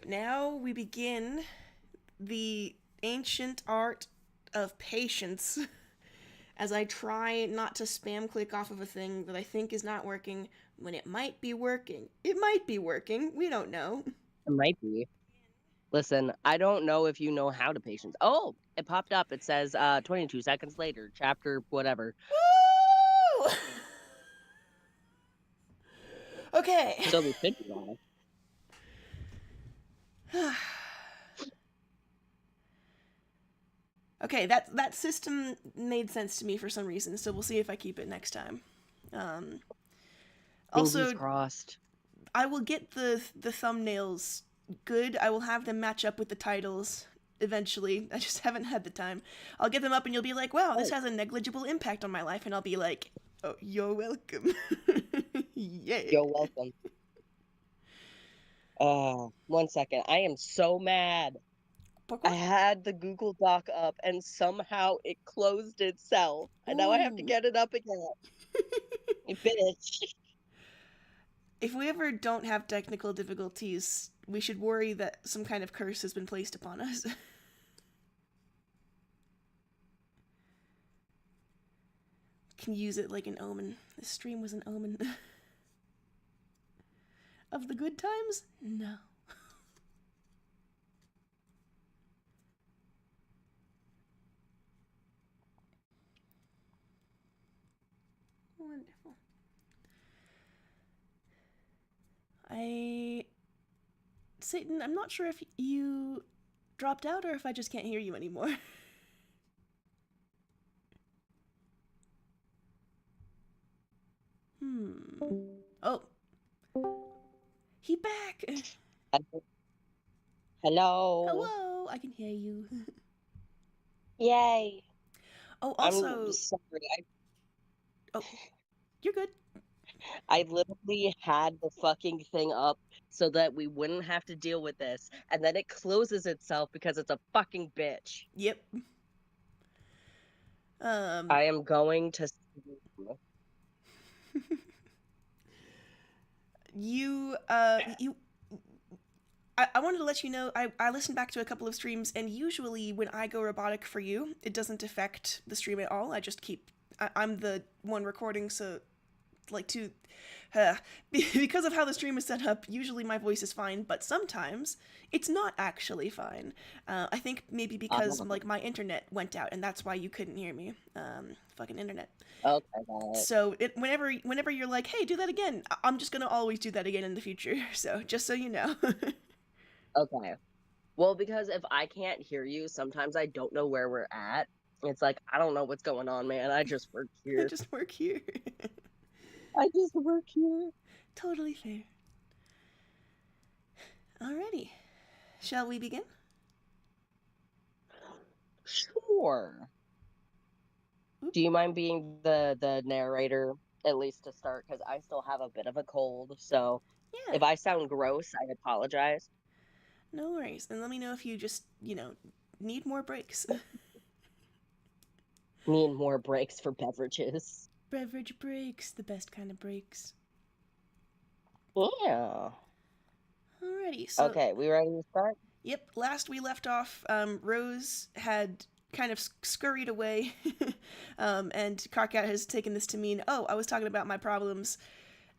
now we begin the ancient art of patience as I try not to spam click off of a thing that I think is not working when it might be working. It might be working. We don't know. It might be. Listen, I don't know if you know how to patience. Oh, it popped up. It says 22 seconds later, chapter whatever. Woo! Okay. So we should be on. Okay, that system made sense to me for some reason, so we'll see if I keep it next time. Um, Fingers also, crossed. I will get the thumbnails good. I will have them match up with the titles eventually. I just haven't had the time. I'll get them up and you'll be like, "Wow, this Oh, has a negligible impact on my life." And I'll be like, "Oh, you're welcome." Yay. you're welcome. 1 second. I am so mad. I Pourquoi? had the Google Doc up and somehow it closed itself. And now I have to Ooh. get it up again. You bitch. If we ever don't have technical difficulties, we should worry that some kind of curse has been placed upon us. Can use it like an omen. This stream was an omen. Of the good times? No. Wonderful. Satan, I'm not sure if you dropped out or if I just can't hear you anymore. Oh, he back. Hello. Hello, I can hear you. Yay. Oh, I'm also, sorry. oh, you're good. I literally had the fucking thing up so that we wouldn't have to deal with this. And then it closes itself because it's a fucking bitch. Yep. Um, I am going to. you, I wanted to let you know, I listened back to a couple of streams, and usually when I go robotic for you, it doesn't affect the stream at all. I just keep, I'm the one recording, so like to because of how the stream is set up, usually my voice is fine, but sometimes it's not actually fine. I think maybe because like my internet went out and that's why you couldn't hear me. Fucking internet. Okay, got it. So whenever you're like, hey, do that again, I'm just gonna always do that again in the future. So just so you know. Okay. Well, because if I can't hear you, sometimes I don't know where we're at. It's like, I don't know what's going on, man. I just work I here. just work here. I just work here. Totally fair. Alrighty, shall we begin? Sure. Do you mind being the narrator, at least to start? Because I still have a bit of a cold. So Yeah, if I sound gross, I apologize. no worries. And let me know if you just, need more breaks. Need more breaks for beverages. Beverage breaks, the best kind of breaks. Yeah. Alrighty, so, Okay, we ready to start? yep, last we left off, Rose had kind of scurried away, and Karkat has taken this to mean, oh, I was talking about my problems,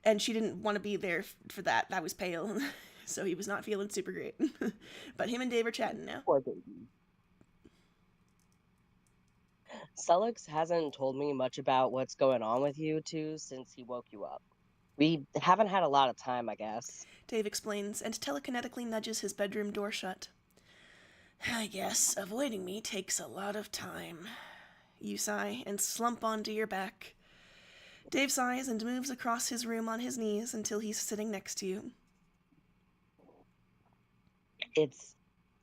and she didn't want to be there for that. That was pale, so he was not feeling super great. But him and Dave are chatting now. Poor baby. Sullux hasn't told me much about what's going on with you two since he woke you up. We haven't had a lot of time, I guess. Dave explains, and telekinetically nudges his bedroom door shut. I guess avoiding me takes a lot of time. You sigh and slump onto your back. Dave sighs and moves across his room on his knees until he's sitting next to you. It's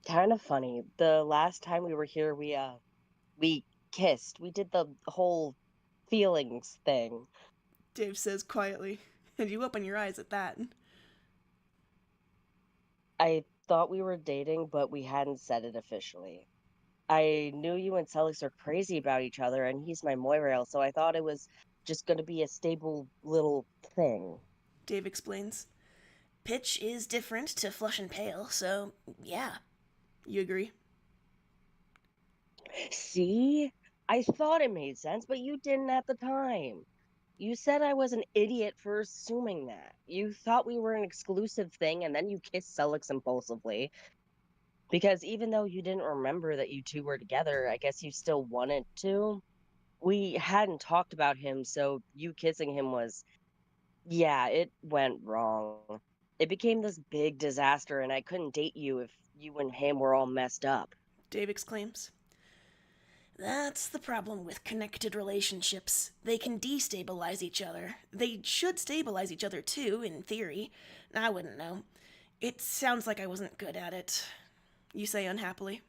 kind of funny. The last time we were here, we kissed. We did the whole feelings thing. Dave says quietly, and you open your eyes at that. I thought we were dating, but we hadn't said it officially. I knew you and Sullux are crazy about each other, and he's my Moirail, so I thought it was just going to be a stable little thing. Dave explains. pitch is different to flush and pale, so yeah. You agree? See? I thought it made sense, but you didn't at the time. You said I was an idiot for assuming that. You thought we were an exclusive thing, and then you kissed Celix impulsively. Because even though you didn't remember that you two were together, I guess you still wanted to. We hadn't talked about him, so you kissing him was, yeah, it went wrong. It became this big disaster, and I couldn't date you if you and him were all messed up. Dave exclaims. That's the problem with connected relationships. They can destabilize each other. They should stabilize each other too, in theory. I wouldn't know. It sounds like I wasn't good at it. You say unhappily.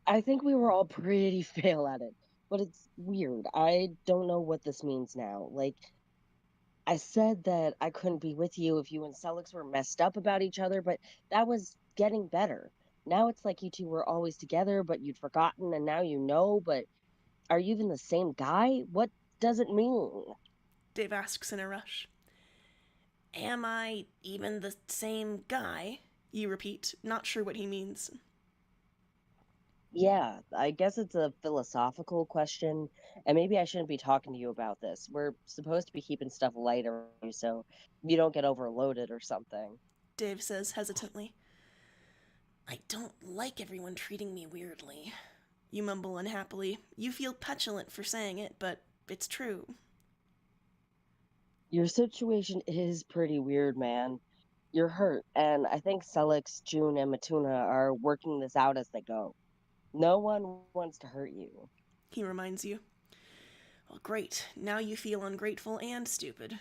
I think we were all pretty fail at it, but it's weird. I don't know what this means now. Like, I said that I couldn't be with you if you and Celix were messed up about each other, but that was getting better. Now it's like you two were always together, but you'd forgotten, and now you know, but are you even the same guy? What does it mean? Dave asks in a rush. Am I even the same guy? You repeat, not sure what he means. Yeah, I guess it's a philosophical question, and maybe I shouldn't be talking to you about this. We're supposed to be keeping stuff light around you so you don't get overloaded or something. Dave says hesitantly. I don't like everyone treating me weirdly. You mumble unhappily. You feel petulant for saying it, but it's true. Your situation is pretty weird, man. You're hurt, and I think Celix, June, and Matuna are working this out as they go. No one wants to hurt you. He reminds you. Well, great. Now you feel ungrateful and stupid.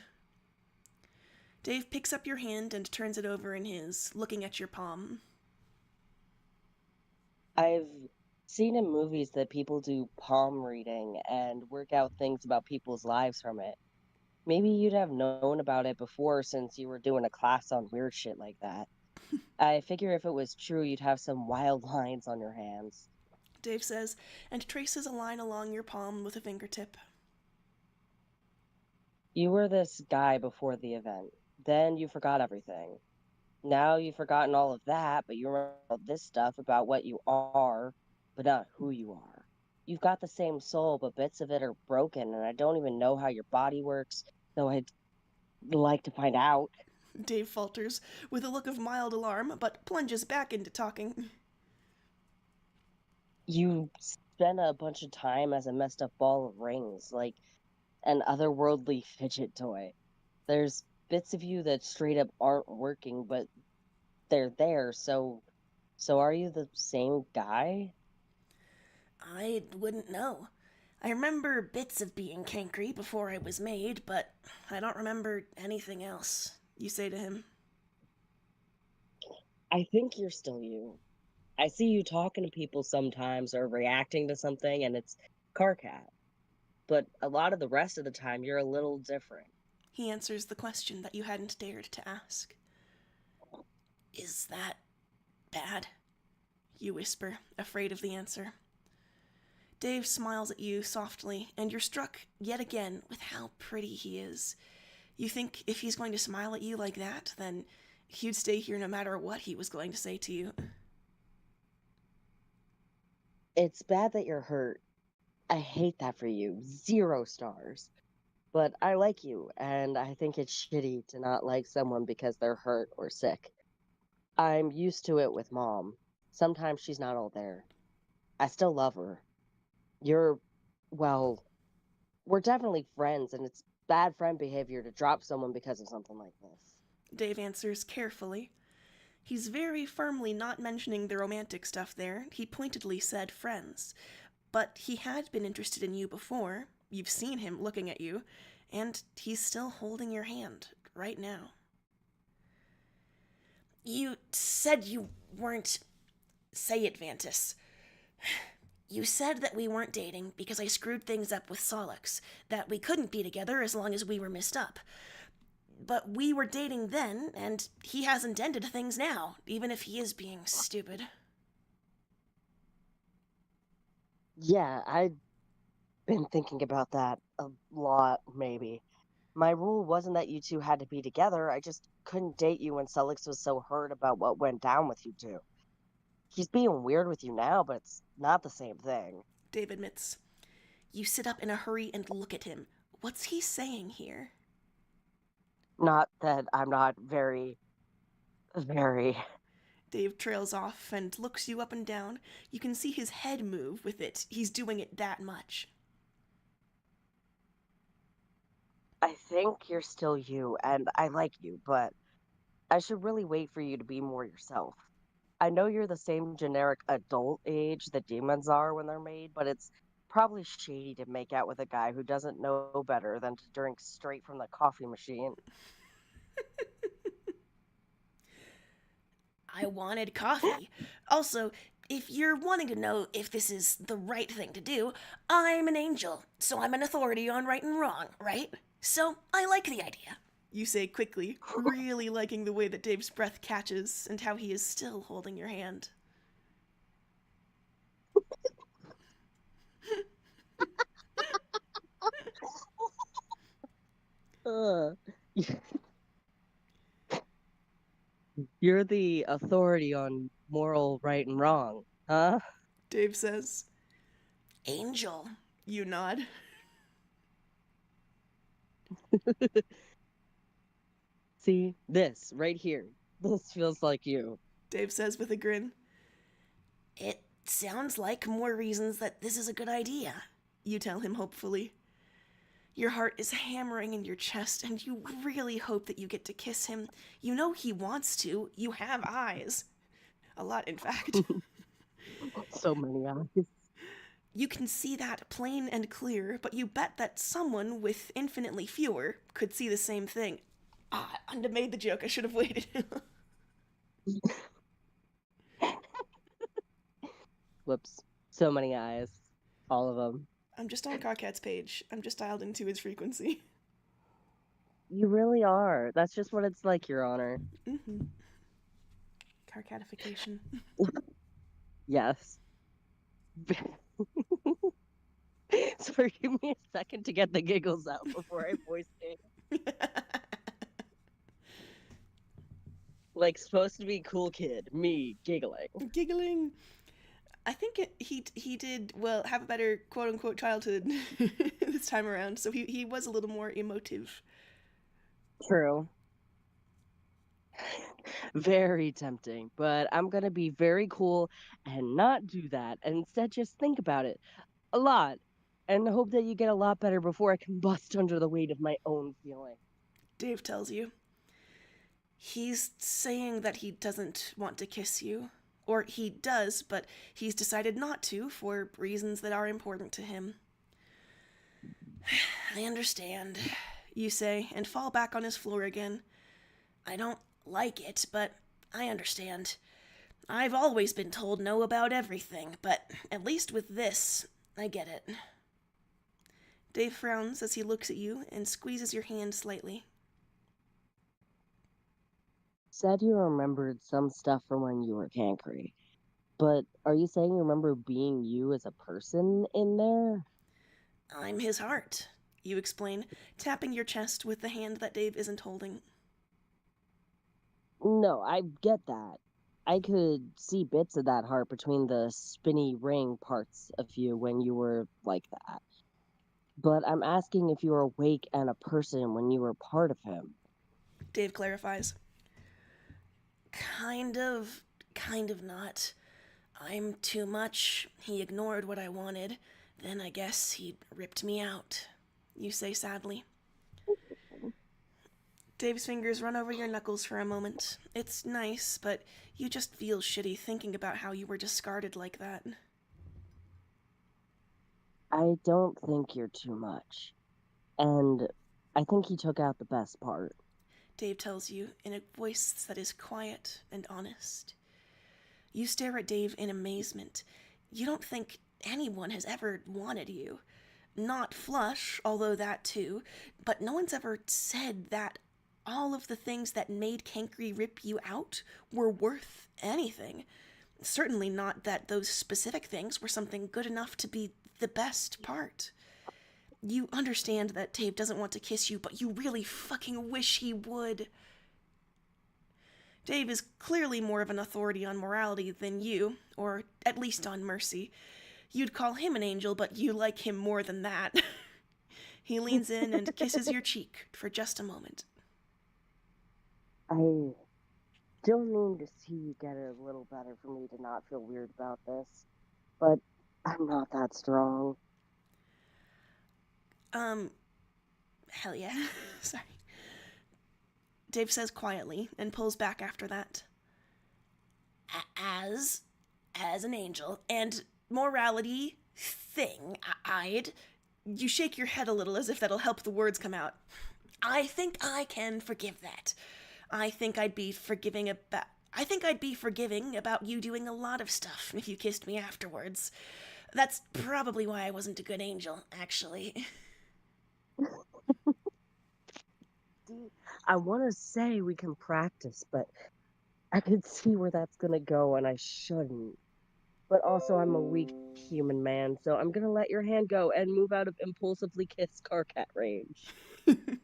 Dave picks up your hand and turns it over in his, looking at your palm. I've seen in movies that people do palm reading and work out things about people's lives from it. Maybe you'd have known about it before since you were doing a class on weird shit like that. I figure if it was true, you'd have some wild lines on your hands. Dave says, and traces a line along your palm with a fingertip. You were this guy before the event. Then you forgot everything. Now you've forgotten all of that, but you remember all this stuff about what you are, but not who you are. You've got the same soul, but bits of it are broken, and I don't even know how your body works, though I'd like to find out. Dave falters, with a look of mild alarm, but plunges back into talking. You spent a bunch of time as a messed up ball of rings, like an otherworldly fidget toy. There's bits of you that straight up aren't working, but they're there, so are you the same guy? I wouldn't know. I remember bits of being cankry before I was made, but I don't remember anything else. You say to him. I think you're still you. I see you talking to people sometimes or reacting to something, and it's Carcat. But a lot of the rest of the time, you're a little different. He answers the question that you hadn't dared to ask. Is that bad? You whisper, afraid of the answer. Dave smiles at you softly, and you're struck yet again with how pretty he is. You think if he's going to smile at you like that, then you'd stay here no matter what he was going to say to you. It's bad that you're hurt. I hate that for you. 0 stars. But I like you, and I think it's shitty to not like someone because they're hurt or sick. I'm used to it with mom. Sometimes she's not all there. I still love her. You're, well, we're definitely friends, and it's bad friend behavior to drop someone because of something like this. Dave answers carefully. He's very firmly not mentioning the romantic stuff there. He pointedly said friends. But he had been interested in you before. You've seen him looking at you. And he's still holding your hand right now. You said you weren't. Say it, Vantis. You said that we weren't dating because I screwed things up with Solix, that we couldn't be together as long as we were messed up. But we were dating then, and he hasn't ended things now, even if he is being stupid. Yeah, I've been thinking about that a lot, maybe. My rule wasn't that you two had to be together. I just couldn't date you when Celix was so hurt about what went down with you two. He's being weird with you now, but it's not the same thing. Dave admits. You sit up in a hurry and look at him. What's he saying here? Not that I'm not very. Dave trails off and looks you up and down. You can see his head move with it. He's doing it that much. I think you're still you, and I like you, but I should really wait for you to be more yourself. I know you're the same generic adult age that demons are when they're made, but it's probably shady to make out with a guy who doesn't know better than to drink straight from the coffee machine. I wanted coffee. Also, if you're wanting to know if this is the right thing to do, I'm an angel, so I'm an authority on right and wrong, right? So I like the idea. You say quickly, really liking the way that Dave's breath catches and how he is still holding your hand. Uh, you're the authority on moral right and wrong, huh? Dave says, Angel. You nod. See, this right here. This feels like you. Dave says with a grin. It sounds like more reasons that this is a good idea, you tell him hopefully. Your heart is hammering in your chest, and you really hope that you get to kiss him. You know he wants to. You have eyes. A lot, in fact. So many eyes. You can see that plain and clear, but you bet that someone with infinitely fewer could see the same thing. Ah, Unda made the joke. I should have waited. Whoops. So many eyes. All of them. I'm just on Carcat's page. I'm just dialed into his frequency. You really are. That's just what it's like, Your Honor. Mm-hmm. Carcatification. Yes. Sorry, give me a second to get the giggles out before I voice it. Like, supposed to be cool kid. Me, giggling. Giggling. I think he did, well, have a better quote-unquote childhood this time around, so he was a little more emotive. True. Very tempting, but I'm gonna be very cool and not do that, and instead just think about it a lot, and hope that you get a lot better before I can bust under the weight of my own feeling. Dave tells you. He's saying that he doesn't want to kiss you. Or he does, but he's decided not to for reasons that are important to him. I understand, you say, and fall back on his floor again. I don't like it, but I understand. I've always been told no about everything, but at least with this, I get it. Dave frowns as he looks at you and squeezes your hand slightly. Said you remembered some stuff from when you were cankry, but are you saying you remember being you as a person in there? I'm his heart, you explain, tapping your chest with the hand that Dave isn't holding. No, I get that. I could see bits of that heart between the spinny ring parts of you when you were like that. But I'm asking if you were awake and a person when you were part of him. Dave clarifies. Kind of not. I'm too much. He ignored what I wanted. Then I guess he ripped me out, you say sadly. Dave's fingers run over your knuckles for a moment. It's nice, but you just feel shitty thinking about how you were discarded like that. I don't think you're too much. And I think he took out the best part. Dave tells you in a voice that is quiet and honest. You stare at Dave in amazement. You don't think anyone has ever wanted you. Not Flush, although that too, but no one's ever said that all of the things that made Cankry rip you out were worth anything. Certainly not that those specific things were something good enough to be the best part. You understand that Dave doesn't want to kiss you, but you really fucking wish he would. Dave is clearly more of an authority on morality than you, or at least on mercy. You'd call him an angel, but you like him more than that. He leans in and kisses your cheek for just a moment. I still need to see you get it a little better for me to not feel weird about this, but I'm not that strong. Hell yeah. Sorry. Dave says quietly and pulls back after that. As an angel and morality thing-eyed, you shake your head a little as if that'll help the words come out. I think I can forgive that. I think I'd be forgiving about you doing a lot of stuff if you kissed me afterwards. That's probably why I wasn't a good angel, actually. I want to say we can practice, but I could see where that's going to go, and I shouldn't. But also, I'm a weak human man, so I'm going to let your hand go and move out of impulsively kiss Carcat range.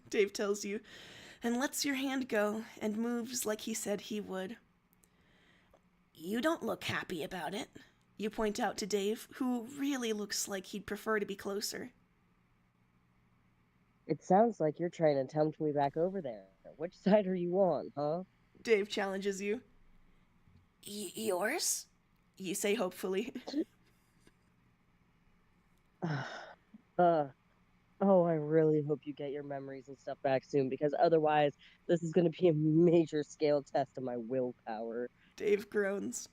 Dave tells you, and lets your hand go and moves like he said he would. You don't look happy about it, you point out to Dave, who really looks like he'd prefer to be closer. It sounds like you're trying to tempt me back over there. Which side are you on, huh? Dave challenges you. Yours? You say hopefully. Oh, I really hope you get your memories and stuff back soon, because otherwise, this is going to be a major scale test of my willpower. Dave groans.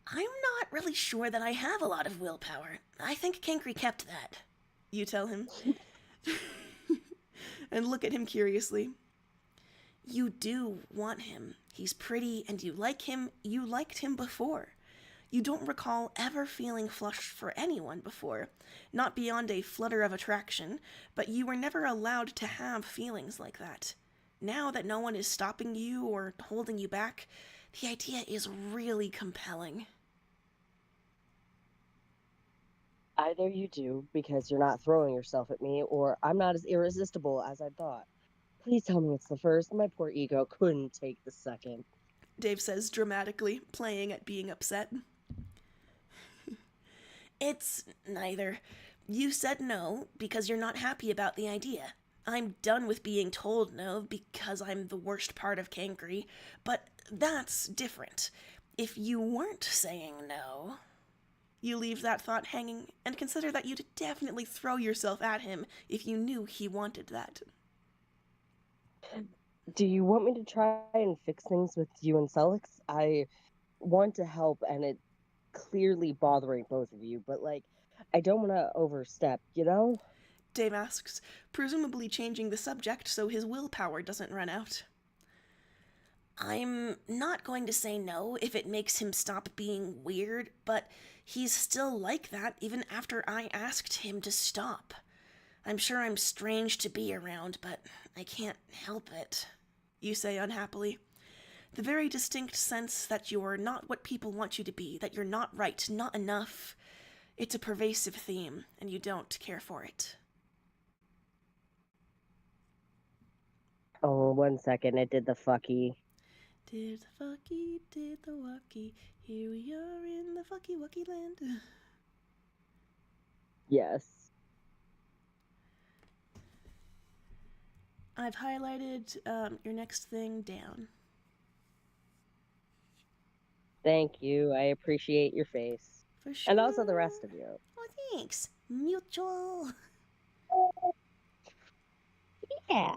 I'm not really sure that I have a lot of willpower. I think Kankry kept that. You tell him. And look at him curiously. You do want him. He's pretty and you like him. You liked him before. You don't recall ever feeling flushed for anyone before, not beyond a flutter of attraction, but you were never allowed to have feelings like that. Now that no one is stopping you or holding you back, the idea is really compelling. Either you do, because you're not throwing yourself at me, or I'm not as irresistible as I thought. Please tell me it's the first. My poor ego couldn't take the second. Dave says dramatically, playing at being upset. It's neither. You said no because you're not happy about the idea. I'm done with being told no because I'm the worst part of Kankry, but that's different. If you weren't saying no, you leave that thought hanging and consider that you'd definitely throw yourself at him if you knew he wanted that. Do you want me to try and fix things with you and Celix? I want to help, and it's clearly bothering both of you, but I don't want to overstep, you know? Dave asks, presumably changing the subject so his willpower doesn't run out. I'm not going to say no if it makes him stop being weird, but he's still like that even after I asked him to stop. I'm sure I'm strange to be around, but I can't help it, you say unhappily. The very distinct sense that you're not what people want you to be, that you're not right, not enough. It's a pervasive theme, and you don't care for it. Oh, 1 second, it did the fucky. Did the fucky, did the wucky, here we are in the fucky wucky land. Yes. I've highlighted your next thing down. Thank you. I appreciate your face. For sure. And also the rest of you. Oh, thanks. Mutual. Yeah.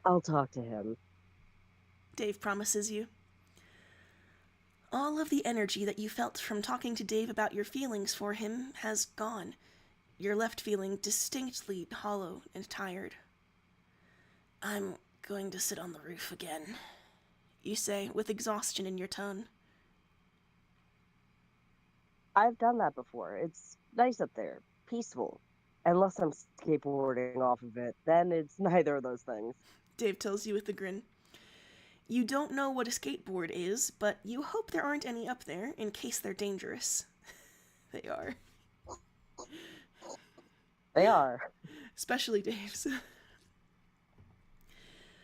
I'll talk to him. Dave promises you. All of the energy that you felt from talking to Dave about your feelings for him has gone. You're left feeling distinctly hollow and tired. I'm going to sit on the roof again, you say with exhaustion in your tone. I've done that before. It's nice up there. Peaceful. Unless I'm skateboarding off of it. Then it's neither of those things. Dave tells you with a grin. You don't know what a skateboard is, but you hope there aren't any up there in case they're dangerous. They are. They are. Especially Dave's.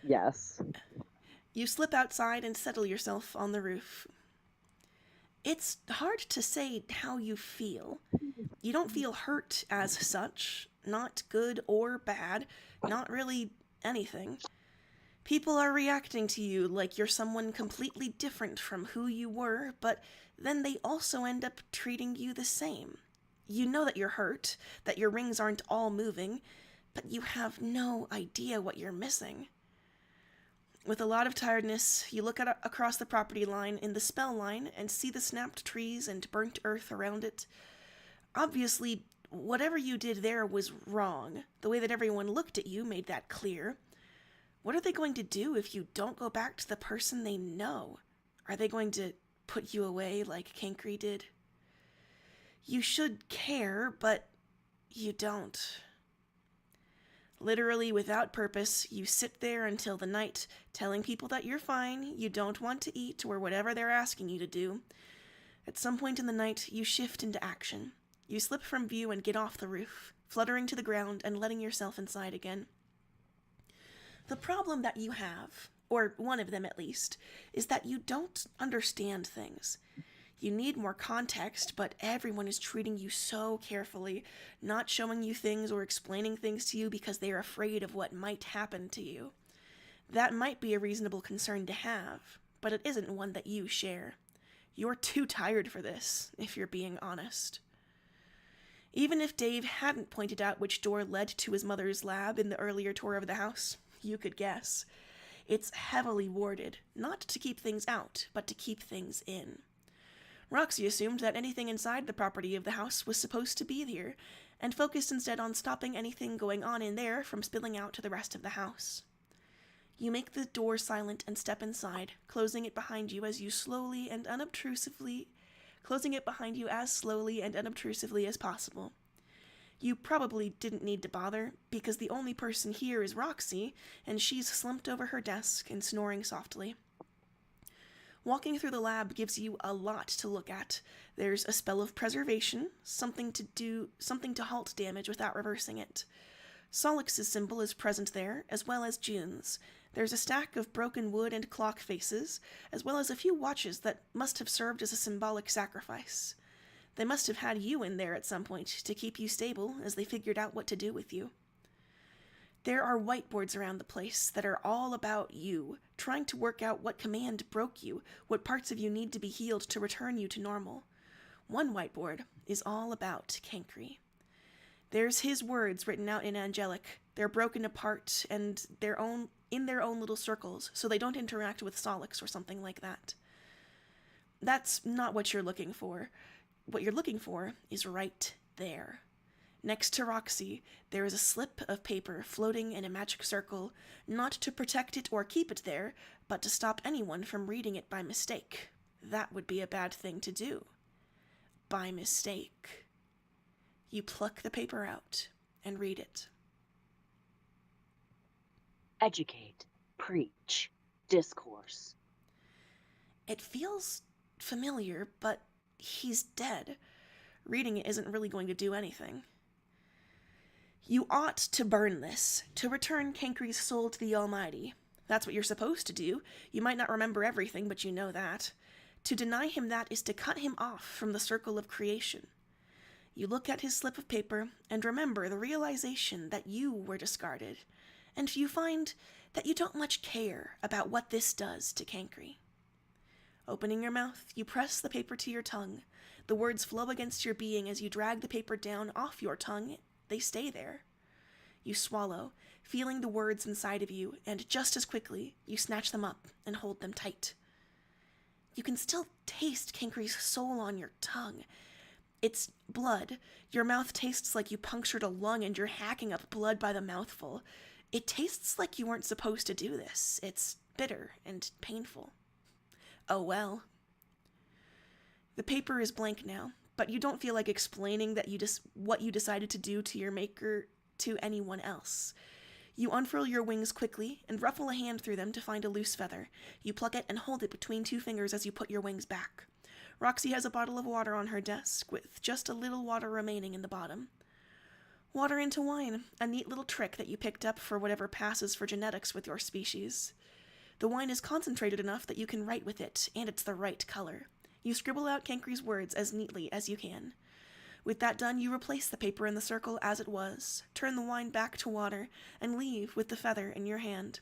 Yes. You slip outside and settle yourself on the roof. It's hard to say how you feel. You don't feel hurt as such, not good or bad, not really anything. People are reacting to you like you're someone completely different from who you were, but then they also end up treating you the same. You know that you're hurt, that your rings aren't all moving, but you have no idea what you're missing. With a lot of tiredness, you look across the property line in the spell line and see the snapped trees and burnt earth around it. Obviously, whatever you did there was wrong. The way that everyone looked at you made that clear. What are they going to do if you don't go back to the person they know? Are they going to put you away like Kankri did? You should care, but you don't. Literally without purpose, you sit there until the night, telling people that you're fine, you don't want to eat, or whatever they're asking you to do. At some point in the night, you shift into action. You slip from view and get off the roof, fluttering to the ground and letting yourself inside again. The problem that you have, or one of them at least, is that you don't understand things. You need more context, but everyone is treating you so carefully, not showing you things or explaining things to you because they are afraid of what might happen to you. That might be a reasonable concern to have, but it isn't one that you share. You're too tired for this, if you're being honest. Even if Dave hadn't pointed out which door led to his mother's lab in the earlier tour of the house, you could guess. It's heavily warded, not to keep things out, but to keep things in. Roxy assumed that anything inside the property of the house was supposed to be here, and focused instead on stopping anything going on in there from spilling out to the rest of the house. You make the door silent and step inside, closing it behind you as slowly and unobtrusively as possible. You probably didn't need to bother, because the only person here is Roxy, and she's slumped over her desk and snoring softly. Walking through the lab gives you a lot to look at. There's a spell of preservation, something to halt damage without reversing it. Solix's symbol is present there, as well as June's. There's a stack of broken wood and clock faces, as well as a few watches that must have served as a symbolic sacrifice. They must have had you in there at some point to keep you stable as they figured out what to do with you. There are whiteboards around the place that are all about you, trying to work out what command broke you, what parts of you need to be healed to return you to normal. One whiteboard is all about Kankri. There's his words written out in angelic. They're broken apart and in their own little circles, so they don't interact with Solix or something like that. That's not what you're looking for. What you're looking for is right there. Next to Roxy, there is a slip of paper floating in a magic circle, not to protect it or keep it there, but to stop anyone from reading it by mistake. That would be a bad thing to do. By mistake. You pluck the paper out and read it. Educate, preach, discourse. It feels familiar, but he's dead. Reading it isn't really going to do anything. You ought to burn this, to return Kankri's soul to the Almighty. That's what you're supposed to do. You might not remember everything, but you know that. To deny him that is to cut him off from the circle of creation. You look at his slip of paper and remember the realization that you were discarded, and you find that you don't much care about what this does to Kankri. Opening your mouth, you press the paper to your tongue. The words flow against your being as you drag the paper down off your tongue. They stay there. You swallow, feeling the words inside of you, and just as quickly, you snatch them up and hold them tight. You can still taste Kankri's soul on your tongue. It's blood. Your mouth tastes like you punctured a lung and you're hacking up blood by the mouthful. It tastes like you weren't supposed to do this. It's bitter and painful. Oh well. The paper is blank now, but you don't feel like explaining that what you decided to do to your maker to anyone else. You unfurl your wings quickly and ruffle a hand through them to find a loose feather. You pluck it and hold it between two fingers as you put your wings back. Roxy has a bottle of water on her desk, with just a little water remaining in the bottom. Water into wine, a neat little trick that you picked up for whatever passes for genetics with your species. The wine is concentrated enough that you can write with it, and it's the right color. You scribble out Cankry's words as neatly as you can. With that done, you replace the paper in the circle as it was, turn the wine back to water, and leave with the feather in your hand.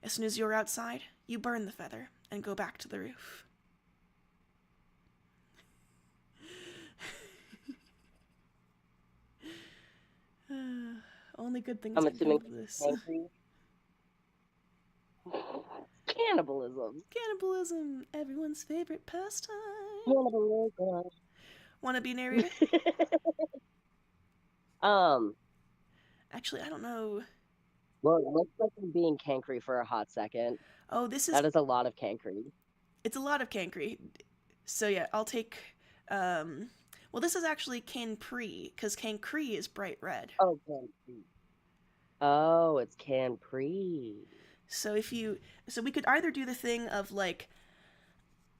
As soon as you're outside, you burn the feather and go back to the roof. Only good things I'm can come assuming of this. Cankry. Cannibalism. Cannibalism, everyone's favorite pastime. Cannibalism. Want to be narrator? Actually, I don't know. Well, it looks like I'm being Cankry for a hot second. Oh, this is... That is a lot of Cankry. It's a lot of Cankry. So yeah, I'll take... Well, this is actually Canpree, because Cankry is bright red. Oh, Cankry. Oh, it's Canpree. So we could either do the thing of like,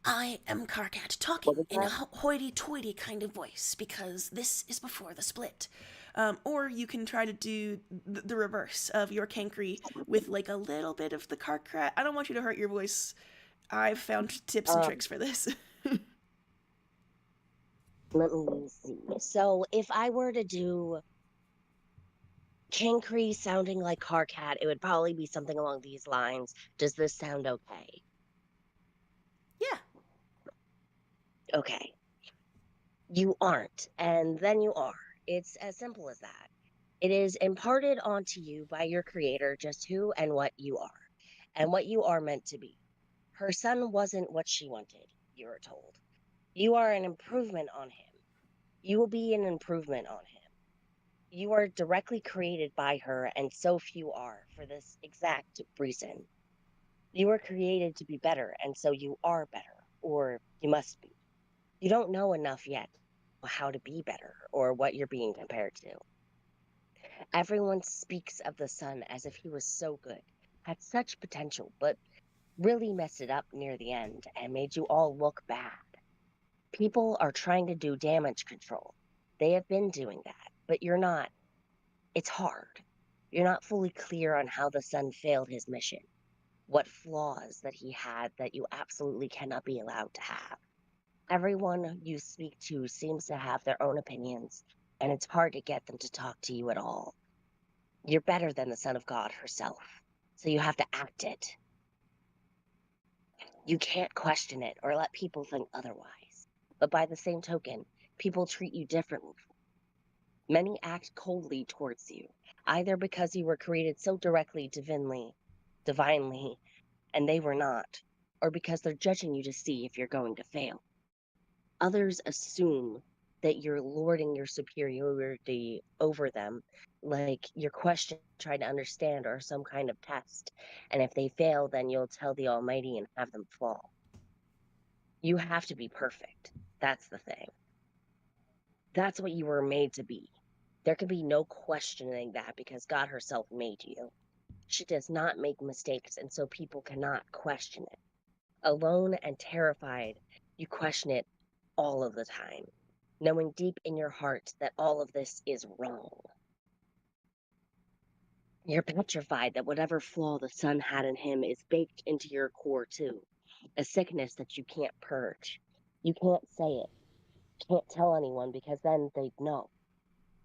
I am Karkat, talking in a hoity-toity kind of voice, because this is before the split. Or you can try to do the reverse of your Cankry with like a little bit of the Karkat. I don't want you to hurt your voice. I've found tips and tricks for this. Let me see. So if I were to do Cankry sounding like Karkat, it would probably be something along these lines. Does this sound okay? Yeah. Okay. You aren't, and then you are. It's as simple as that. It is imparted onto you by your creator just who and what you are, and what you are meant to be. Her son wasn't what she wanted, you were told. You are an improvement on him. You will be an improvement on him. You are directly created by her, and so few are for this exact reason. You were created to be better, and so you are better, or you must be. You don't know enough yet how to be better or what you're being compared to. Everyone speaks of the son as if he was so good, had such potential, but really messed it up near the end and made you all look bad. People are trying to do damage control. They have been doing that, but you're not. It's hard. You're not fully clear on how the son failed his mission, what flaws that he had that you absolutely cannot be allowed to have. Everyone you speak to seems to have their own opinions, and it's hard to get them to talk to you at all. You're better than the Son of God herself, so you have to act it. You can't question it or let people think otherwise. But by the same token, people treat you differently. Many act coldly towards you, either because you were created so directly, divinely, and they were not, or because they're judging you to see if you're going to fail. Others assume that you're lording your superiority over them, like your question try to understand or some kind of test. And if they fail, then you'll tell the Almighty and have them fall. You have to be perfect. That's the thing. That's what you were made to be. There can be no questioning that because God herself made you. She does not make mistakes, and so people cannot question it. Alone and terrified, you question it all of the time, knowing deep in your heart that all of this is wrong. You're petrified that whatever flaw the son had in him is baked into your core too, a sickness that you can't purge. You can't say it, can't tell anyone because then they'd know.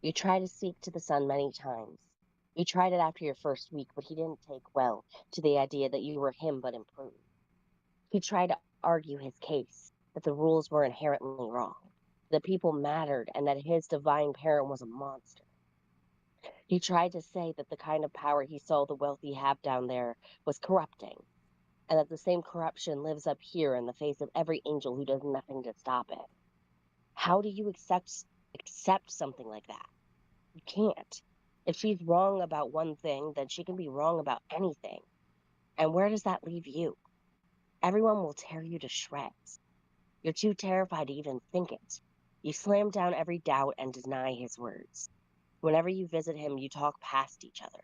You try to speak to the son many times. You tried it after your first week, but he didn't take well to the idea that you were him but improved. He tried to argue his case that the rules were inherently wrong, that people mattered, and that his divine parent was a monster. He tried to say that the kind of power he saw the wealthy have down there was corrupting, and that the same corruption lives up here in the face of every angel who does nothing to stop it. How do you accept something like that? You can't. If she's wrong about one thing, then she can be wrong about anything. And where does that leave you? Everyone will tear you to shreds. You're too terrified to even think it. You slam down every doubt and deny his words. Whenever you visit him, you talk past each other.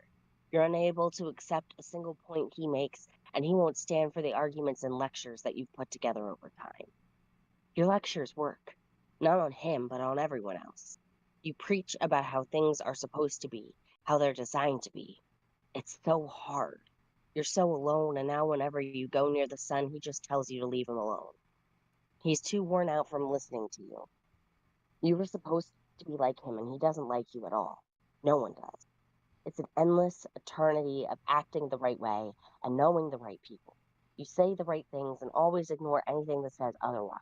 You're unable to accept a single point he makes, and he won't stand for the arguments and lectures that you've put together over time. Your lectures work, not on him, but on everyone else. You preach about how things are supposed to be, how they're designed to be. It's so hard. You're so alone, and now whenever you go near the sun, he just tells you to leave him alone. He's too worn out from listening to you. You were supposed to be like him, and he doesn't like you at all. No one does. It's an endless eternity of acting the right way and knowing the right people. You say the right things and always ignore anything that says otherwise.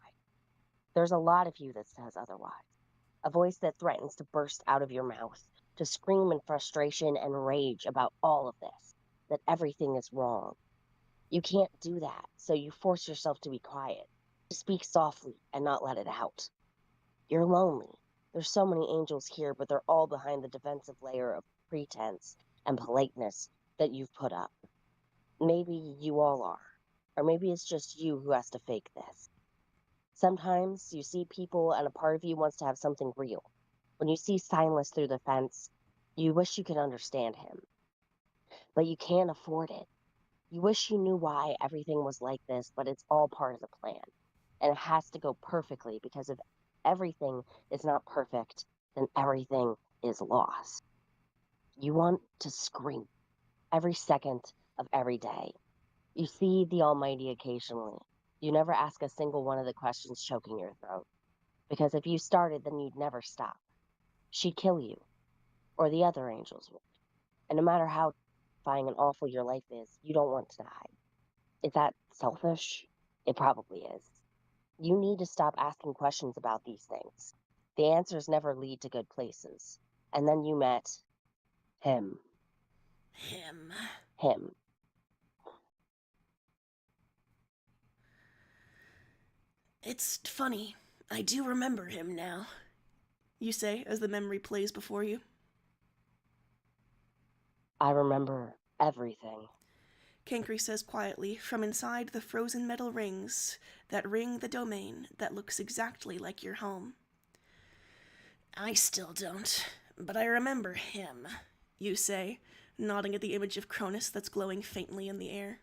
There's a lot of you that says otherwise. A voice that threatens to burst out of your mouth, to scream in frustration and rage about all of this, that everything is wrong. You can't do that, so you force yourself to be quiet, to speak softly and not let it out. You're lonely. There's so many angels here, but they're all behind the defensive layer of pretense and politeness that you've put up. Maybe you all are, or maybe it's just you who has to fake this. Sometimes you see people and a part of you wants to have something real. When you see Silas through the fence, you wish you could understand him, but you can't afford it. You wish you knew why everything was like this, but it's all part of the plan. And it has to go perfectly because if everything is not perfect, then everything is lost. You want to scream every second of every day. You see the Almighty occasionally. You never ask a single one of the questions choking your throat. Because if you started, then you'd never stop. She'd kill you, or the other angels would. And no matter how terrifying and awful your life is, you don't want to die. Is that selfish? It probably is. You need to stop asking questions about these things. The answers never lead to good places. And then you met him. Him. Him. It's funny. I do remember him now, you say as the memory plays before you. I remember everything. Cankry says quietly from inside the frozen metal rings that ring the domain that looks exactly like your home. I still don't, but I remember him, you say, nodding at the image of Cronus that's glowing faintly in the air.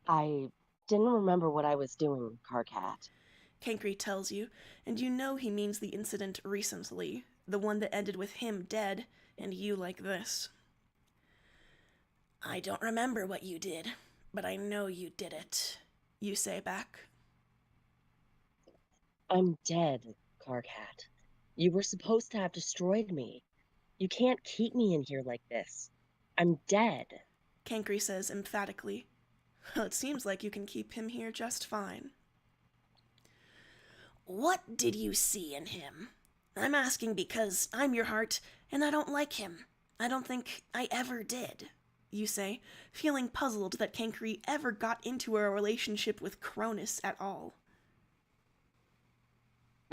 I didn't remember what I was doing, Carcat. Cankry tells you, and you know he means the incident recently, the one that ended with him dead and you like this. I don't remember what you did, but I know you did it, you say back. I'm dead, Carcat. You were supposed to have destroyed me. You can't keep me in here like this. I'm dead. Cankry says emphatically. Well, it seems like you can keep him here just fine. What did you see in him? I'm asking because I'm your heart, and I don't like him. I don't think I ever did, you say, feeling puzzled that Cankry ever got into a relationship with Cronus at all.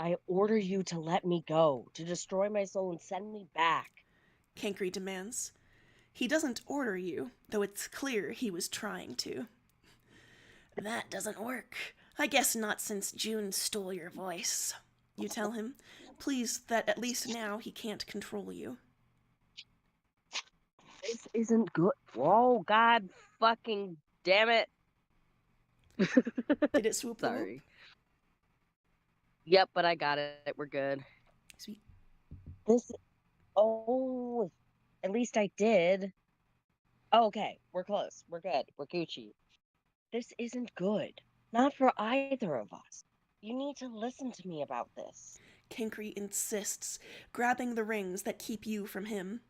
I order you to let me go, to destroy my soul and send me back. Cankry demands. He doesn't order you, though it's clear he was trying to. That doesn't work. I guess not since June stole your voice, you tell him, pleased that at least now he can't control you. This isn't good. Whoa, God fucking damn it. Did it swoop the Sorry. whoop? Yep, but I got it. We're good. Sweet. This. Oh, at least I did. Oh, okay, we're close. We're good. We're Gucci. This isn't good. Not for either of us. You need to listen to me about this. Cankry insists, grabbing the rings that keep you from him.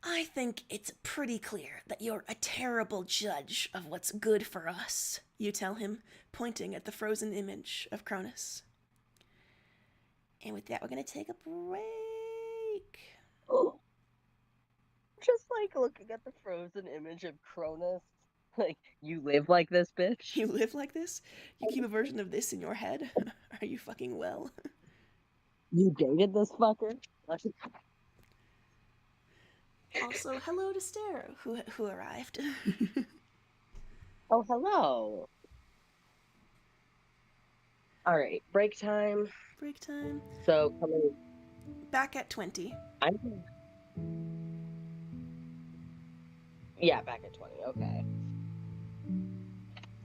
I think it's pretty clear that you're a terrible judge of what's good for us, you tell him, pointing at the frozen image of Cronus. And with that, we're going to take a break. Just like looking at the frozen image of Cronus. Like, you live like this, bitch? You live like this? You keep a version of this in your head? Are you fucking well? You dated this fucker? Also, hello to Stero, who arrived. Oh, hello. All right, break time. Break time. So, coming. Back at 20. Yeah, back at 20. Okay.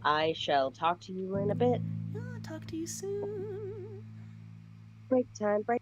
I shall talk to you in a bit. I'll talk to you soon. Break time, break.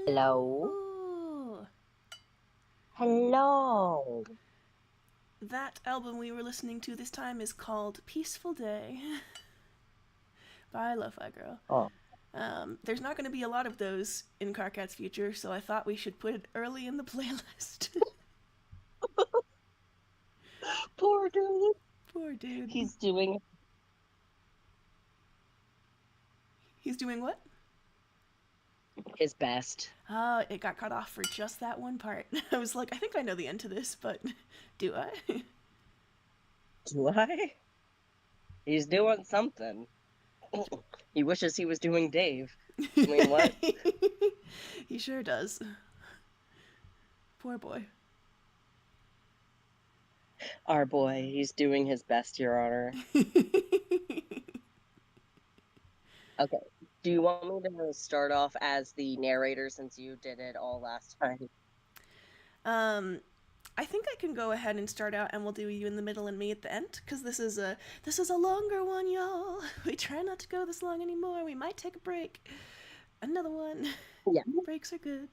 Hello? Hello? That album we were listening to this time is called Peaceful Day by LoFi Girl. Oh. There's not going to be a lot of those in Carcat's future, so I thought we should put it early in the playlist. Poor dude. Poor dude. He's doing what? his best. Oh, it got cut off for just that one part. I was like, I think I know the end to this, but do I? Do I? He's doing something. He wishes he was doing Dave. I mean, what? He sure does. Poor boy. Our boy, he's doing his best, Your Honor. Okay. Do you want me to start off as the narrator since you did it all last time? I think I can go ahead and start out, and we'll do you in the middle and me at the end, because this is a longer one, y'all. We try not to go this long anymore. We might take a break. Another one. Yeah. Breaks are good.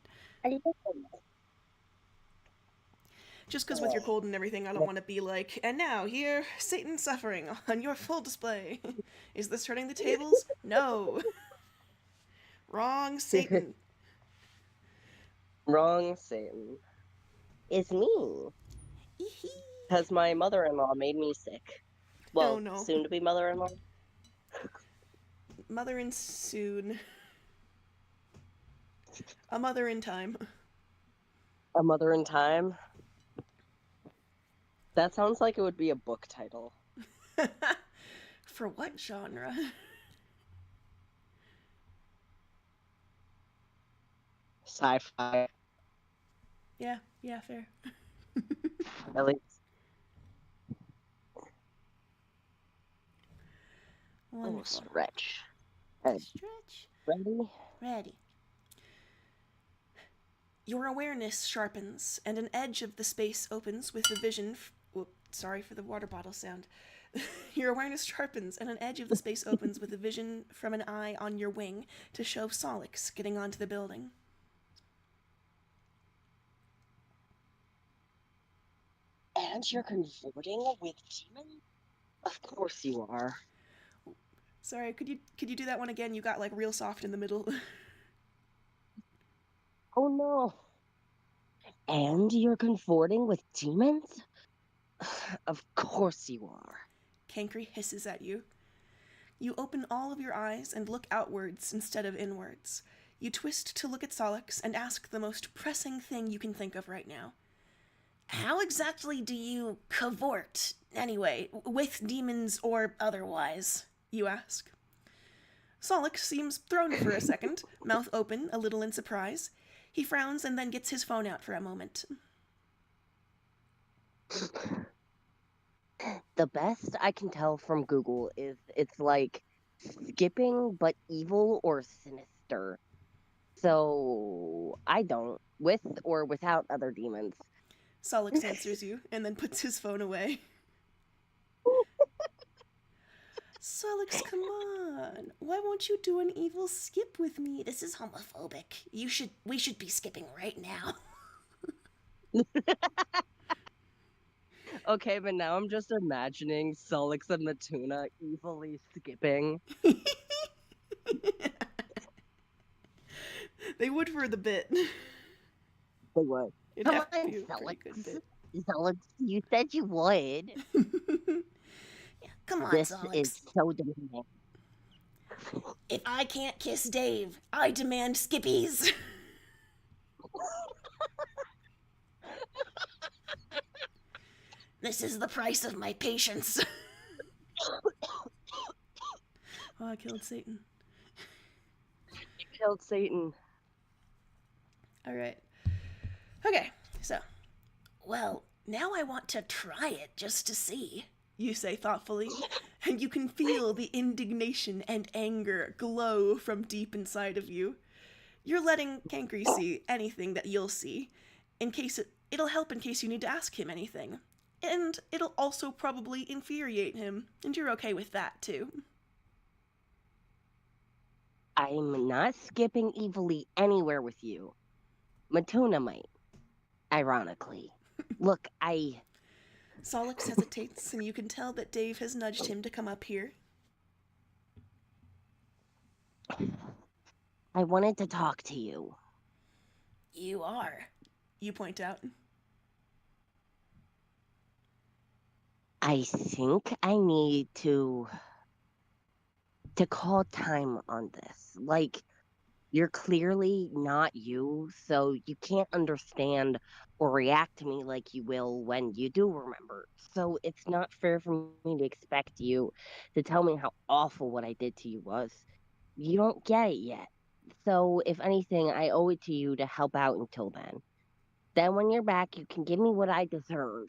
Just because with your cold and everything, I don't want to be like, and now here, Satan suffering on your full display. Is this turning the tables? No. Wrong Satan. Wrong Satan. It's me. Because my mother-in-law made me sick. Well, Oh, no. soon-to-be mother-in-law. Mother in soon. A mother in time. A Mother in Time. That sounds like it would be a book title. For what genre? Sci-fi. Yeah, fair. At least. Wonderful. Oh, stretch. Hey, Stretch. ready? Your awareness sharpens, and an edge of the space opens with the vision. Sorry for the water bottle sound. Your awareness sharpens, and an edge of the space opens with a vision from an eye on your wing to show Solix getting onto the building. And you're converting with demons? Of course you are. Sorry, could you do that one again? You got like real soft in the middle. Oh no. And you're converting with demons? Of course you are. Cankry hisses at you. You open all of your eyes and look outwards instead of inwards. You twist to look at Solix and ask the most pressing thing you can think of right now. How exactly do you cavort, anyway, with demons or otherwise? You ask. Solix seems thrown for a second, mouth open, a little in surprise. He frowns and then gets his phone out for a moment. The best I can tell from Google is it's like skipping but evil or sinister. So I don't, with or without other demons. Solix answers you and then puts his phone away. Solix, come on. Why won't you do an evil skip with me? This is homophobic. We should be skipping right now. Okay, but now I'm just imagining Solix and Matuna evilly skipping. They would for the bit. They would. It'd have to be a pretty good bit. Solix, you said you would. Yeah, come on, This Solix. is so demanding. If I can't kiss Dave, I demand skippies. This is the price of my patience. Oh, I killed Satan. You killed Satan. Alright. Okay, so. Well, now I want to try it just to see, you say thoughtfully, and you can feel the indignation and anger glow from deep inside of you. You're letting Cankry see anything that you'll see, in case it'll help in case you need to ask him anything. And it'll also probably infuriate him, and you're okay with that, too. I'm not skipping evilly anywhere with you. Matuna might, ironically. Look, Solix hesitates, and you can tell that Dave has nudged him to come up here. I wanted to talk to you. You are, you point out. I think I need to call time on this. Like, you're clearly not you, so you can't understand or react to me like you will when you do remember. So it's not fair for me to expect you to tell me how awful what I did to you was. You don't get it yet. So if anything, I owe it to you to help out until then. Then when you're back, you can give me what I deserve.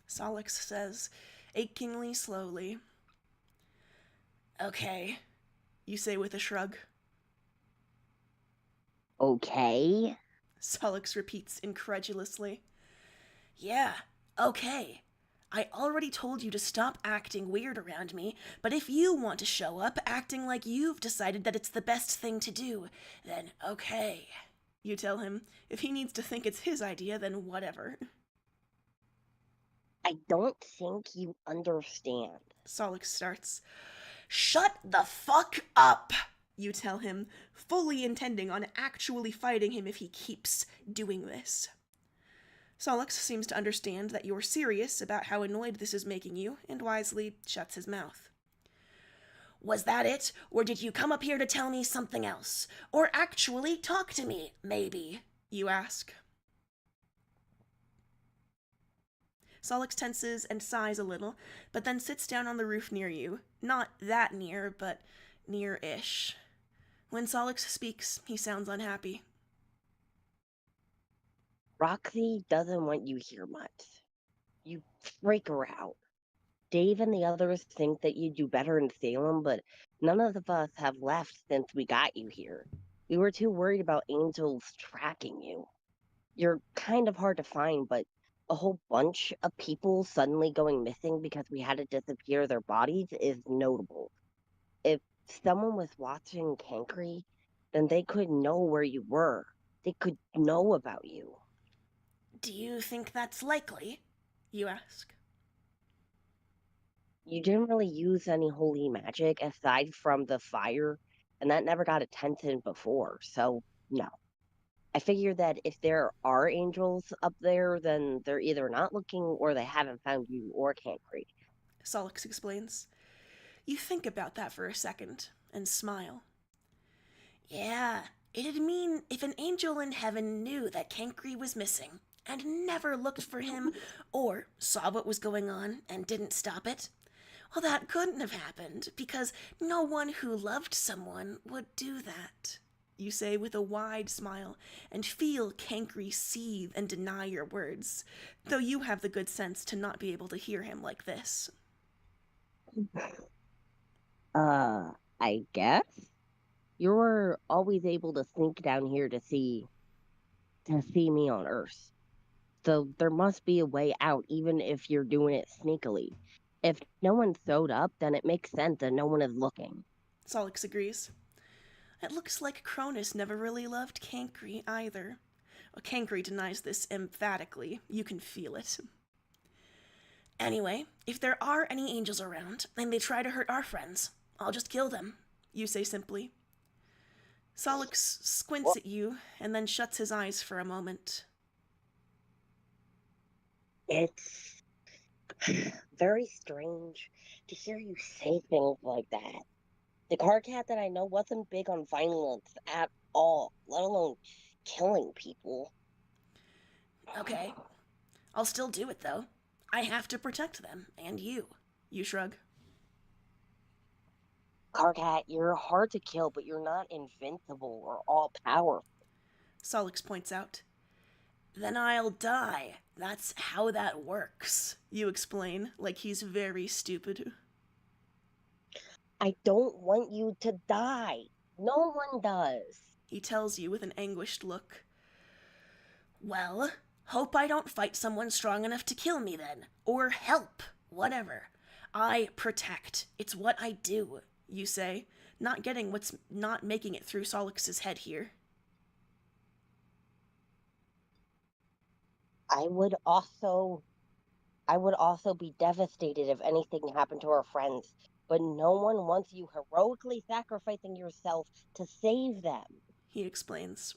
Solix says, achingly slowly. Okay, you say with a shrug. Okay? Solix repeats incredulously. Yeah, okay. I already told you to stop acting weird around me, but if you want to show up acting like you've decided that it's the best thing to do, then okay. You tell him. If he needs to think it's his idea, then whatever. I don't think you understand. Solix starts. Shut the fuck up! You tell him, fully intending on actually fighting him if he keeps doing this. Solix seems to understand that you're serious about how annoyed this is making you, and wisely shuts his mouth. Was that it? Or did you come up here to tell me something else? Or actually talk to me, maybe? You ask. Solix tenses and sighs a little, but then sits down on the roof near you. Not that near, but near-ish. When Solix speaks, he sounds unhappy. Roxy doesn't want you here much. You freak her out. Dave and the others think that you do better in Salem, but none of us have left since we got you here. We were too worried about angels tracking you. You're kind of hard to find, but a whole bunch of people suddenly going missing because we had to disappear their bodies is notable. If someone was watching Cankry, then they could know where you were. They could know about you. Do you think that's likely? You ask. You didn't really use any holy magic aside from the fire, and that never got attention before, so no. I figure that if there are angels up there, then they're either not looking or they haven't found you or Cankry. Solix explains. You think about that for a second and smile. Yeah, it'd mean if an angel in heaven knew that Cankry was missing and never looked for him or saw what was going on and didn't stop it, well, that couldn't have happened because no one who loved someone would do that. You say with a wide smile and feel Cankry seethe and deny your words, though you have the good sense to not be able to hear him like this. I guess you're always able to sneak down here to see me on Earth. So there must be a way out, even if you're doing it sneakily. If no one showed up, then it makes sense that no one is looking. Solix agrees. It looks like Cronus never really loved Cankry either. Well, Cankry denies this emphatically. You can feel it. Anyway, if there are any angels around and they try to hurt our friends, I'll just kill them, you say simply. Solix squints at you and then shuts his eyes for a moment. It's very strange to hear you say things like that. The car cat that I know wasn't big on violence at all, let alone killing people. Okay, I'll still do it though. I have to protect them, and you. You shrug. Car cat, you're hard to kill, but you're not invincible or all powerful. Solix points out. Then I'll die. That's how that works, you explain, like he's very stupid. I don't want you to die. No one does. He tells you with an anguished look. Well, hope I don't fight someone strong enough to kill me then. Or help. Whatever. I protect. It's what I do, you say, not getting what's not making it through Solix's head here. I would also I would also be devastated if anything happened to our friends, but no one wants you heroically sacrificing yourself to save them. He explains.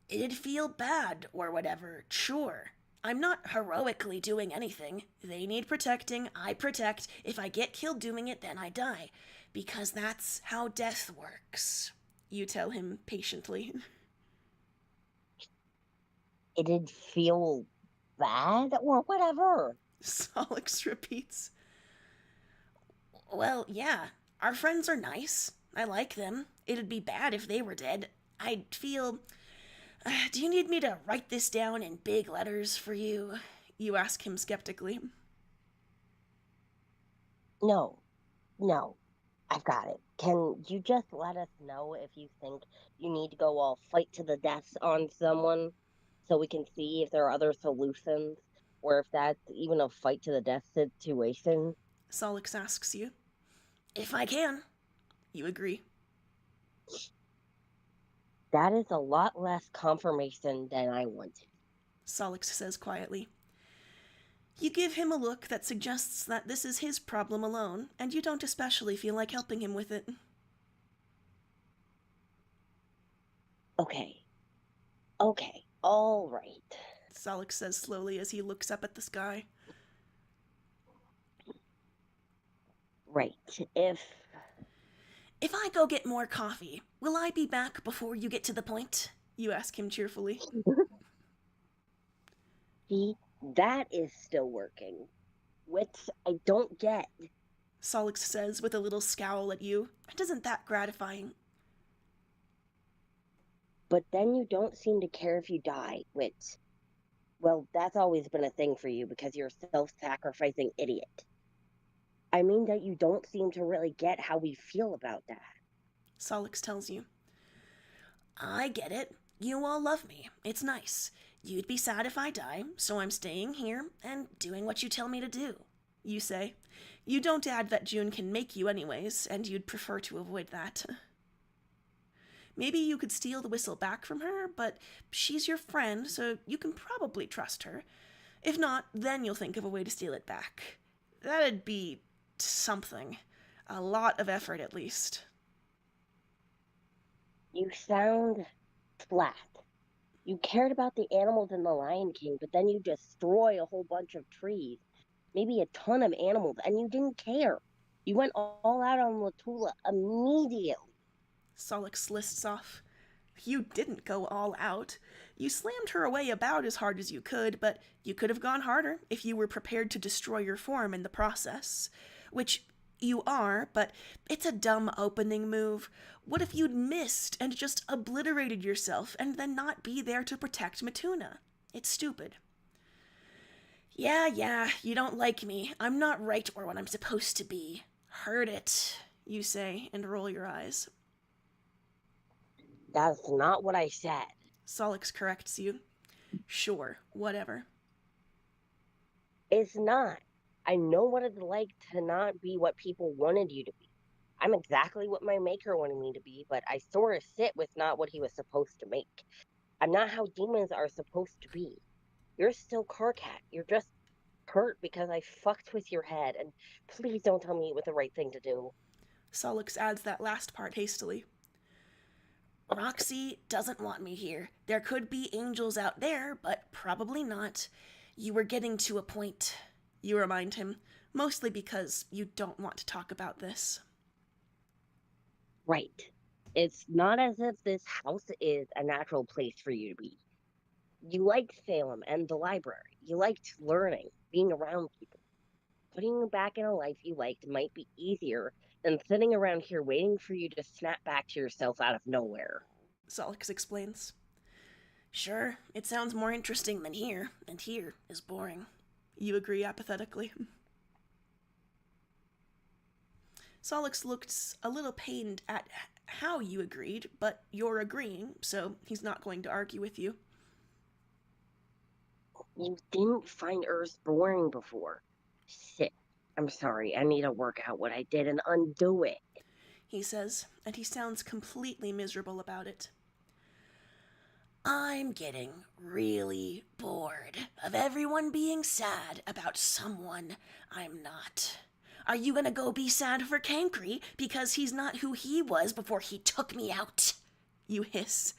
It'd feel bad or whatever, sure. I'm not heroically doing anything. They need protecting, I protect. If I get killed doing it, then I die. Because that's how death works. You tell him patiently. It'd feel bad or whatever. Solix repeats. Well, yeah. Our friends are nice. I like them. It'd be bad if they were dead. I'd feel. Do you need me to write this down in big letters for you? You ask him skeptically. No, no, I've got it. Can you just let us know if you think you need to go all fight to the death on someone so we can see if there are other solutions or if that's even a fight to the death situation? Solix asks you. If I can. You agree. That is a lot less confirmation than I wanted. Solix says quietly. You give him a look that suggests that this is his problem alone, and you don't especially feel like helping him with it. Okay, okay, all right. Solix says slowly as he looks up at the sky. Right. If If I go get more coffee, will I be back before you get to the point? You ask him cheerfully. See, that is still working, which I don't get. Solix says with a little scowl at you. And isn't that gratifying? But then you don't seem to care if you die, which, well, that's always been a thing for you because you're a self sacrificing idiot. I mean that you don't seem to really get how we feel about that. Solix tells you. I get it. You all love me. It's nice. You'd be sad if I die, so I'm staying here and doing what you tell me to do. You say. You don't add that June can make you anyways, and you'd prefer to avoid that. Maybe you could steal the whistle back from her, but she's your friend, so you can probably trust her. If not, then you'll think of a way to steal it back. That'd be something. A lot of effort, at least. You sound flat. You cared about the animals in the Lion King, but then you destroy a whole bunch of trees, maybe a ton of animals, and you didn't care. You went all out on Latula immediately. Solix lists off. You didn't go all out. You slammed her away about as hard as you could, but you could have gone harder if you were prepared to destroy your form in the process. Which you are, but it's a dumb opening move. What if you'd missed and just obliterated yourself and then not be there to protect Matuna? It's stupid. Yeah, you don't like me. I'm not right or what I'm supposed to be. Heard it, you say, and roll your eyes. That's not what I said. Solix corrects you. Sure, whatever. It's not. I know what it's like to not be what people wanted you to be. I'm exactly what my maker wanted me to be, but I sort of sit with not what he was supposed to make. I'm not how demons are supposed to be. You're still Carcat. You're just hurt because I fucked with your head, and please don't tell me it was the right thing to do. Solix adds that last part hastily. Roxy doesn't want me here. There could be angels out there, but probably not. You were getting to a point, you remind him, mostly because you don't want to talk about this. Right. It's not as if this house is a natural place for you to be. You liked Salem and the library. You liked learning, being around people. Putting you back in a life you liked might be easier than sitting around here waiting for you to snap back to yourself out of nowhere. Solix explains. Sure, it sounds more interesting than here, and here is boring. You agree apathetically. Solix looks a little pained at how you agreed, but you're agreeing, so he's not going to argue with you. You didn't find Earth boring before. Shit. I'm sorry. I need to work out what I did and undo it. He says, and he sounds completely miserable about it. I'm getting really bored of everyone being sad about someone I'm not. Are you gonna go be sad for Cankry because he's not who he was before he took me out? You hiss.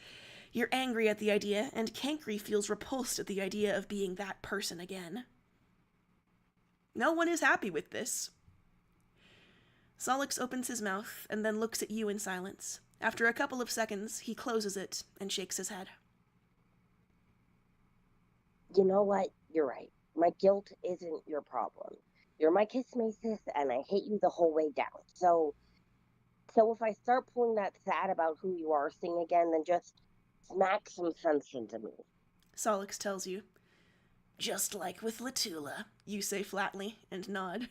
You're angry at the idea, and Cankry feels repulsed at the idea of being that person again. No one is happy with this. Solix opens his mouth and then looks at you in silence. After a couple of seconds, he closes it and shakes his head. You know what? You're right. My guilt isn't your problem. You're my kismesis, and I hate you the whole way down. So if I start pulling that sad about who you are thing again, then just smack some sense into me. Solix tells you. Just like with Latula, you say flatly and nod.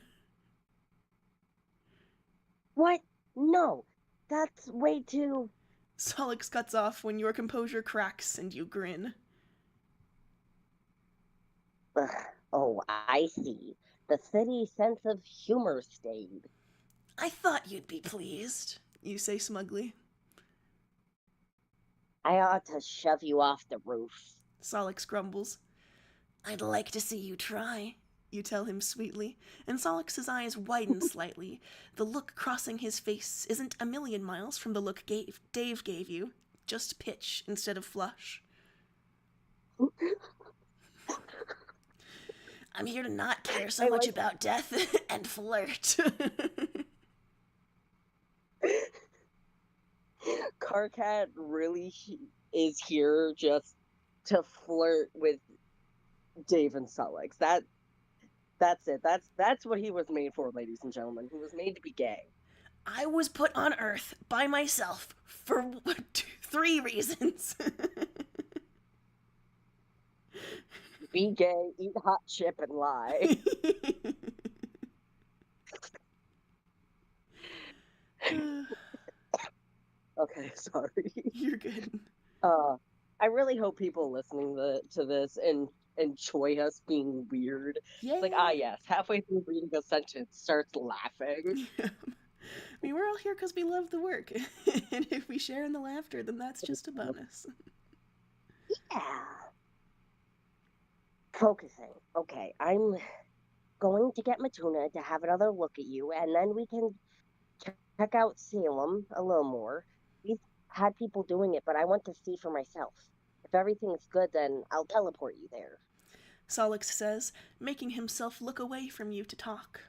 What? No, that's way too... Solix cuts off when your composure cracks and you grin. Ugh. Oh, I see. The city sense of humor stayed. I thought you'd be pleased, you say smugly. I ought to shove you off the roof. Solix grumbles. I'd like to see you try, you tell him sweetly, and Solix's eyes widen slightly. The look crossing his face isn't a million miles from the look Dave gave you, just pitch instead of flush. I'm here to not care so much about death and flirt. Carcat really is here just to flirt with Dave and Solix. That's it. That's what he was made for, ladies and gentlemen. He was made to be gay. I was put on Earth by myself for 3 reasons. Be gay, eat hot chip, and lie. Okay, sorry. You're good. I really hope people listening to this and enjoy us being weird. Yeah. It's like, yes, halfway through reading a sentence, starts laughing. Yeah. I mean, we're all here because we love the work. And if we share in the laughter, then that's just a bonus. Yeah. Focusing. Okay, I'm going to get Matuna to have another look at you, and then we can check out Salem a little more. We've had people doing it, but I want to see for myself. If everything's good, then I'll teleport you there. Solix says, making himself look away from you to talk.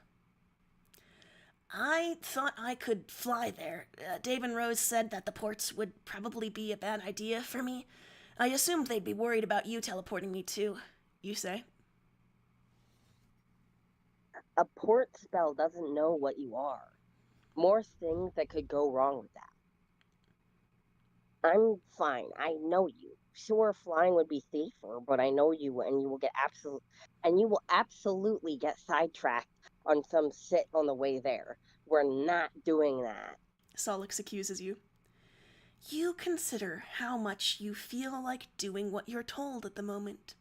I thought I could fly there. Dave and Rose said that the ports would probably be a bad idea for me. I assumed they'd be worried about you teleporting me too, you say. A port spell doesn't know what you are. More things that could go wrong with that. I'm fine. I know you. Sure, flying would be safer, but I know you, and you will absolutely get sidetracked on some sit on the way there. We're not doing that. Solix accuses you. You consider how much you feel like doing what you're told at the moment.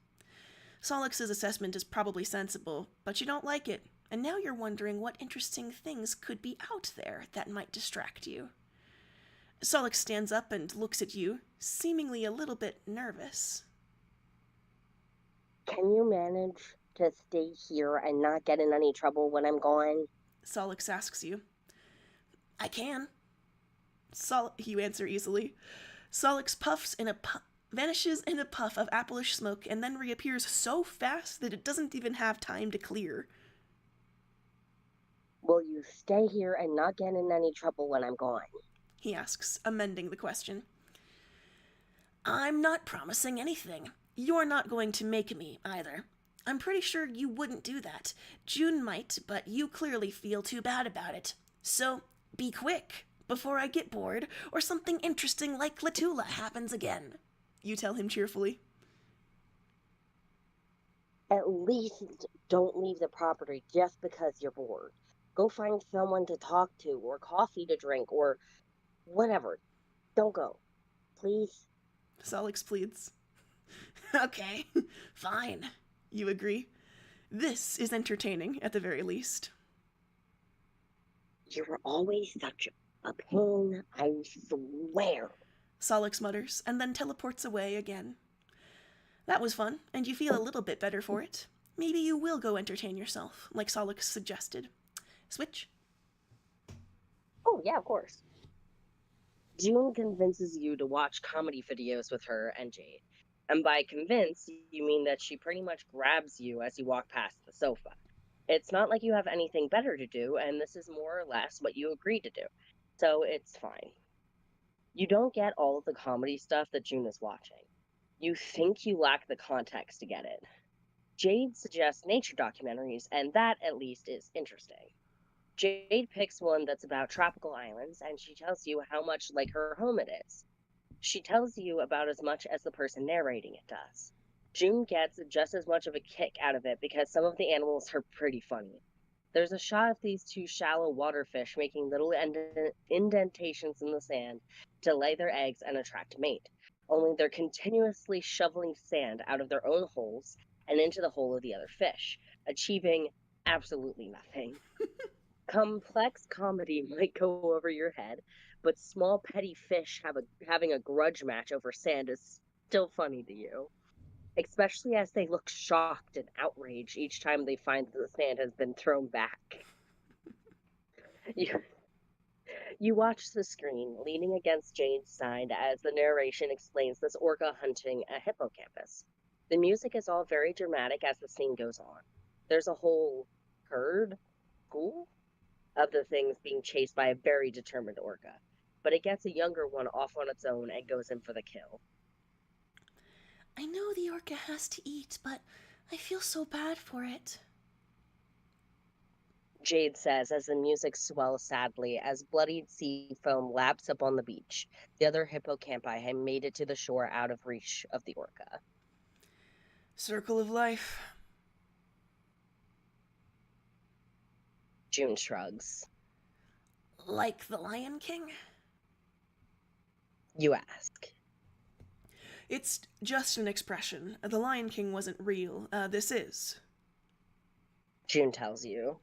Solix's assessment is probably sensible, but you don't like it, and now you're wondering what interesting things could be out there that might distract you. Solix stands up and looks at you, seemingly a little bit nervous. Can you manage to stay here and not get in any trouble when I'm gone? Solix asks you. I can. You answer easily. Solix vanishes in a puff of appleish smoke and then reappears so fast that it doesn't even have time to clear. Will you stay here and not get in any trouble when I'm gone? He asks, amending the question. I'm not promising anything. You're not going to make me, either. I'm pretty sure you wouldn't do that. June might, but you clearly feel too bad about it. So, be quick, before I get bored, or something interesting like Latula happens again. You tell him cheerfully. At least don't leave the property just because you're bored. Go find someone to talk to, or coffee to drink, or whatever. Don't go. Please? Solix pleads. Okay, fine. You agree. This is entertaining, at the very least. You were always such a pain, I swear. Solix mutters, and then teleports away again. That was fun, and you feel a little bit better for it. Maybe you will go entertain yourself, like Solix suggested. Switch? Oh, yeah, of course. June convinces you to watch comedy videos with her and Jade. And by convince, you mean that she pretty much grabs you as you walk past the sofa. It's not like you have anything better to do, and this is more or less what you agreed to do. So it's fine. You don't get all of the comedy stuff that June is watching. You think you lack the context to get it. Jade suggests nature documentaries, and that at least is interesting. Jade picks one that's about tropical islands, and she tells you how much like her home it is. She tells you about as much as the person narrating it does. June gets just as much of a kick out of it because some of the animals are pretty funny. There's a shot of these two shallow water fish making little indentations in the sand to lay their eggs and attract a mate. Only they're continuously shoveling sand out of their own holes and into the hole of the other fish, achieving absolutely nothing. Complex comedy might go over your head, but small petty fish having a grudge match over sand is still funny to you, especially as they look shocked and outraged each time they find that the sand has been thrown back. You, you watch the screen, leaning against Jade's side as the narration explains this orca hunting a hippocampus. The music is all very dramatic as the scene goes on. There's a whole herd, school, of the things being chased by a very determined orca, but it gets a younger one off on its own and goes in for the kill. I know the orca has to eat, but I feel so bad for it. Jade says as the music swells sadly as bloodied sea foam laps up on the beach. The other hippocampi had made it to the shore out of reach of the orca. Circle of life. June shrugs. Like the Lion King? You ask. It's just an expression. The Lion King wasn't real. This is. June tells you.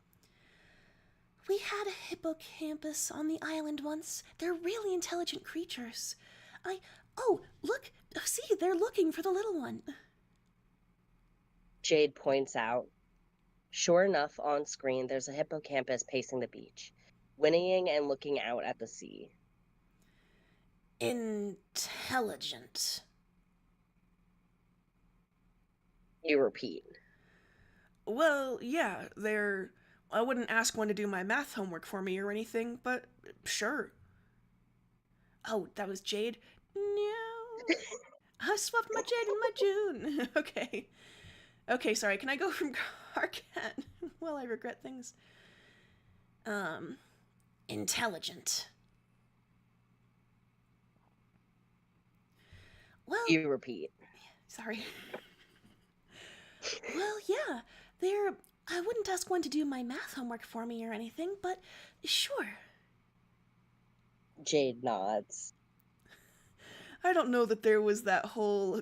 We had a hippocampus on the island once. They're really intelligent creatures. Oh, look! See, they're looking for the little one. Jade points out. Sure enough, on screen, there's a hippocampus pacing the beach, whinnying and looking out at the sea. Intelligent. You repeat. Well, yeah, they're. I wouldn't ask one to do my math homework for me or anything, but sure. Oh, that was Jade? No. I swapped my Jade and my June. Okay. Okay, sorry. Can I go from Carcat? Well, I regret things. Intelligent. Well, You repeat. sorry. Well, yeah, they're. I wouldn't ask one to do my math homework for me or anything, but sure. Jade nods. I don't know that there was that whole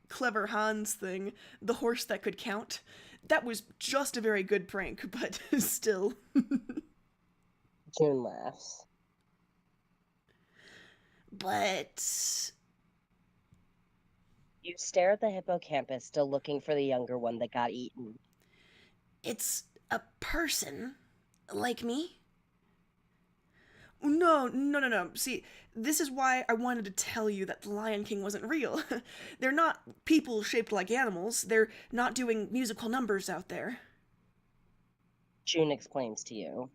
clever Hans thing, the horse that could count. That was just a very good prank, but still. June laughs. But. You stare at the hippocampus, still looking for the younger one that got eaten. It's a person. Like me? No. See, this is why I wanted to tell you that the Lion King wasn't real. They're not people shaped like animals. They're not doing musical numbers out there. June explains to you.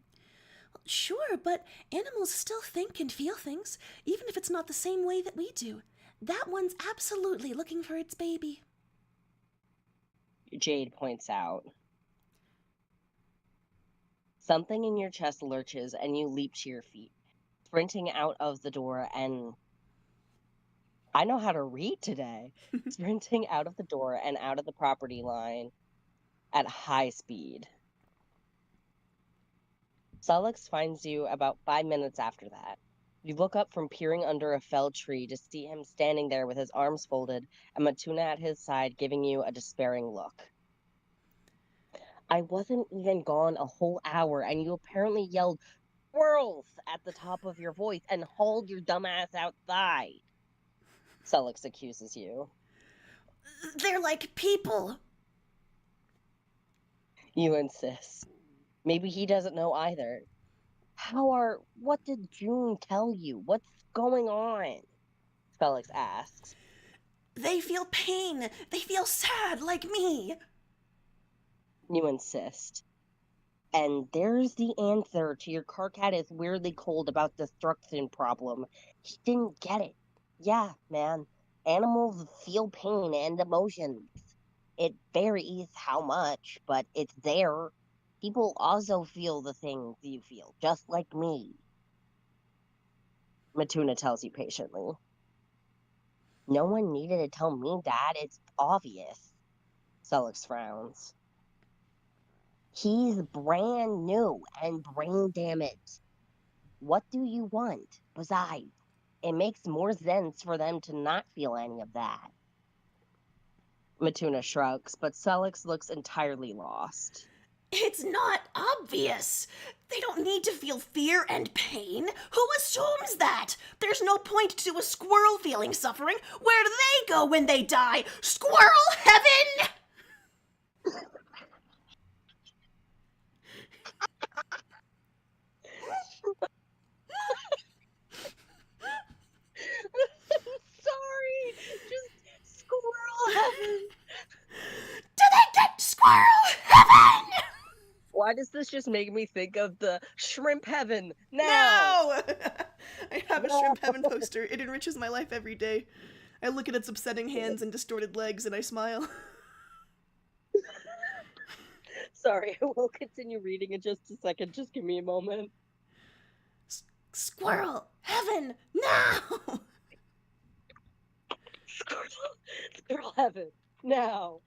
Sure, but animals still think and feel things, even if it's not the same way that we do. That one's absolutely looking for its baby. Jade points out. Something in your chest lurches and you leap to your feet, sprinting out of the door and... I know how to read today. Sprinting out of the door and out of the property line at high speed. Solix finds you about 5 minutes after that. You look up from peering under a felled tree to see him standing there with his arms folded and Matuna at his side giving you a despairing look. I wasn't even gone a whole hour, and you apparently yelled "squirrels" at the top of your voice and hauled your dumbass outside. Celix accuses you. They're like people. You insist. Maybe he doesn't know either. What did June tell you? What's going on? Felix asks. They feel pain. They feel sad like me. You insist. And there's the answer to your Karkat is weirdly cold about destruction problem. He didn't get it. Yeah, man. Animals feel pain and emotions. It varies how much, but it's there. People also feel the things you feel, just like me. Matuna tells you patiently. No one needed to tell me that. It's obvious. Celix frowns. He's brand new and brain damaged. What do you want? Besides, it makes more sense for them to not feel any of that. Matuna shrugs, but Celix looks entirely lost. It's not obvious. They don't need to feel fear and pain. Who assumes that? There's no point to a squirrel feeling suffering. Where do they go when they die? Squirrel heaven! Sorry, just squirrel heaven. Do they get squirrel heaven? Why does this just make me think of the shrimp heaven? Now! No! I have a shrimp heaven poster. It enriches my life every day. I look at its upsetting hands and distorted legs and I smile. Sorry, I will continue reading in just a second. Just give me a moment. Squirrel heaven now! Squirrel heaven now.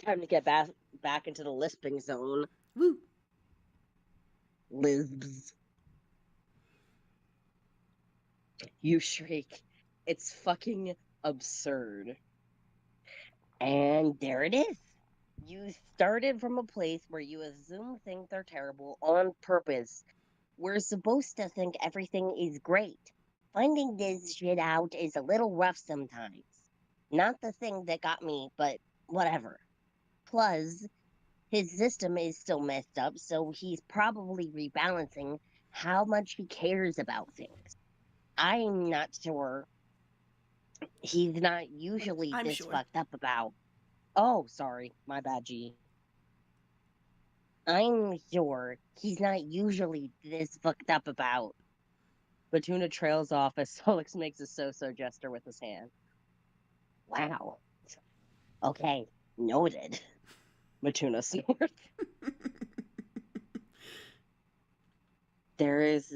Time to get back into the lisping zone. Woo. Lisps. You shriek. It's fucking absurd. And there it is. You started from a place where you assume things are terrible on purpose. We're supposed to think everything is great. Finding this shit out is a little rough sometimes. Not the thing that got me, but whatever. Plus, his system is still messed up, so he's probably rebalancing how much he cares about things. I'm not sure. He's not usually I'm this sure. fucked up about. Oh, sorry, my bad, G. I'm sure he's not usually this fucked up about. Batuna trails off as Solix makes a so-so gesture with his hand. Wow. Okay, noted. Matuna snorts. There is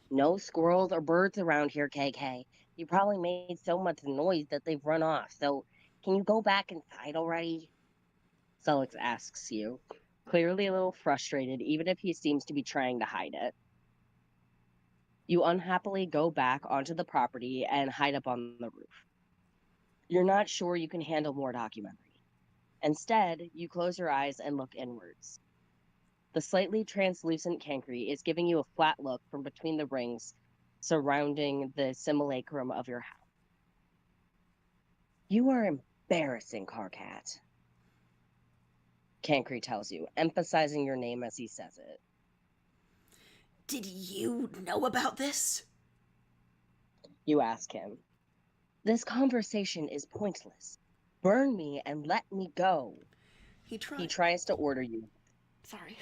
no squirrels or birds around here, KK. You probably made so much noise that they've run off. So, can you go back inside already? Celix asks you, clearly a little frustrated, even if he seems to be trying to hide it. You unhappily go back onto the property and hide up on the roof. You're not sure you can handle more documentary. Instead, you close your eyes and look inwards. The slightly translucent cancre is giving you a flat look from between the rings surrounding the simulacrum of your house. You are embarrassing, Karkat. Cancre tells you, emphasizing your name as he says it. Did you know about this? You ask him. This conversation is pointless. Burn me and let me go. He tries to order you. Sorry.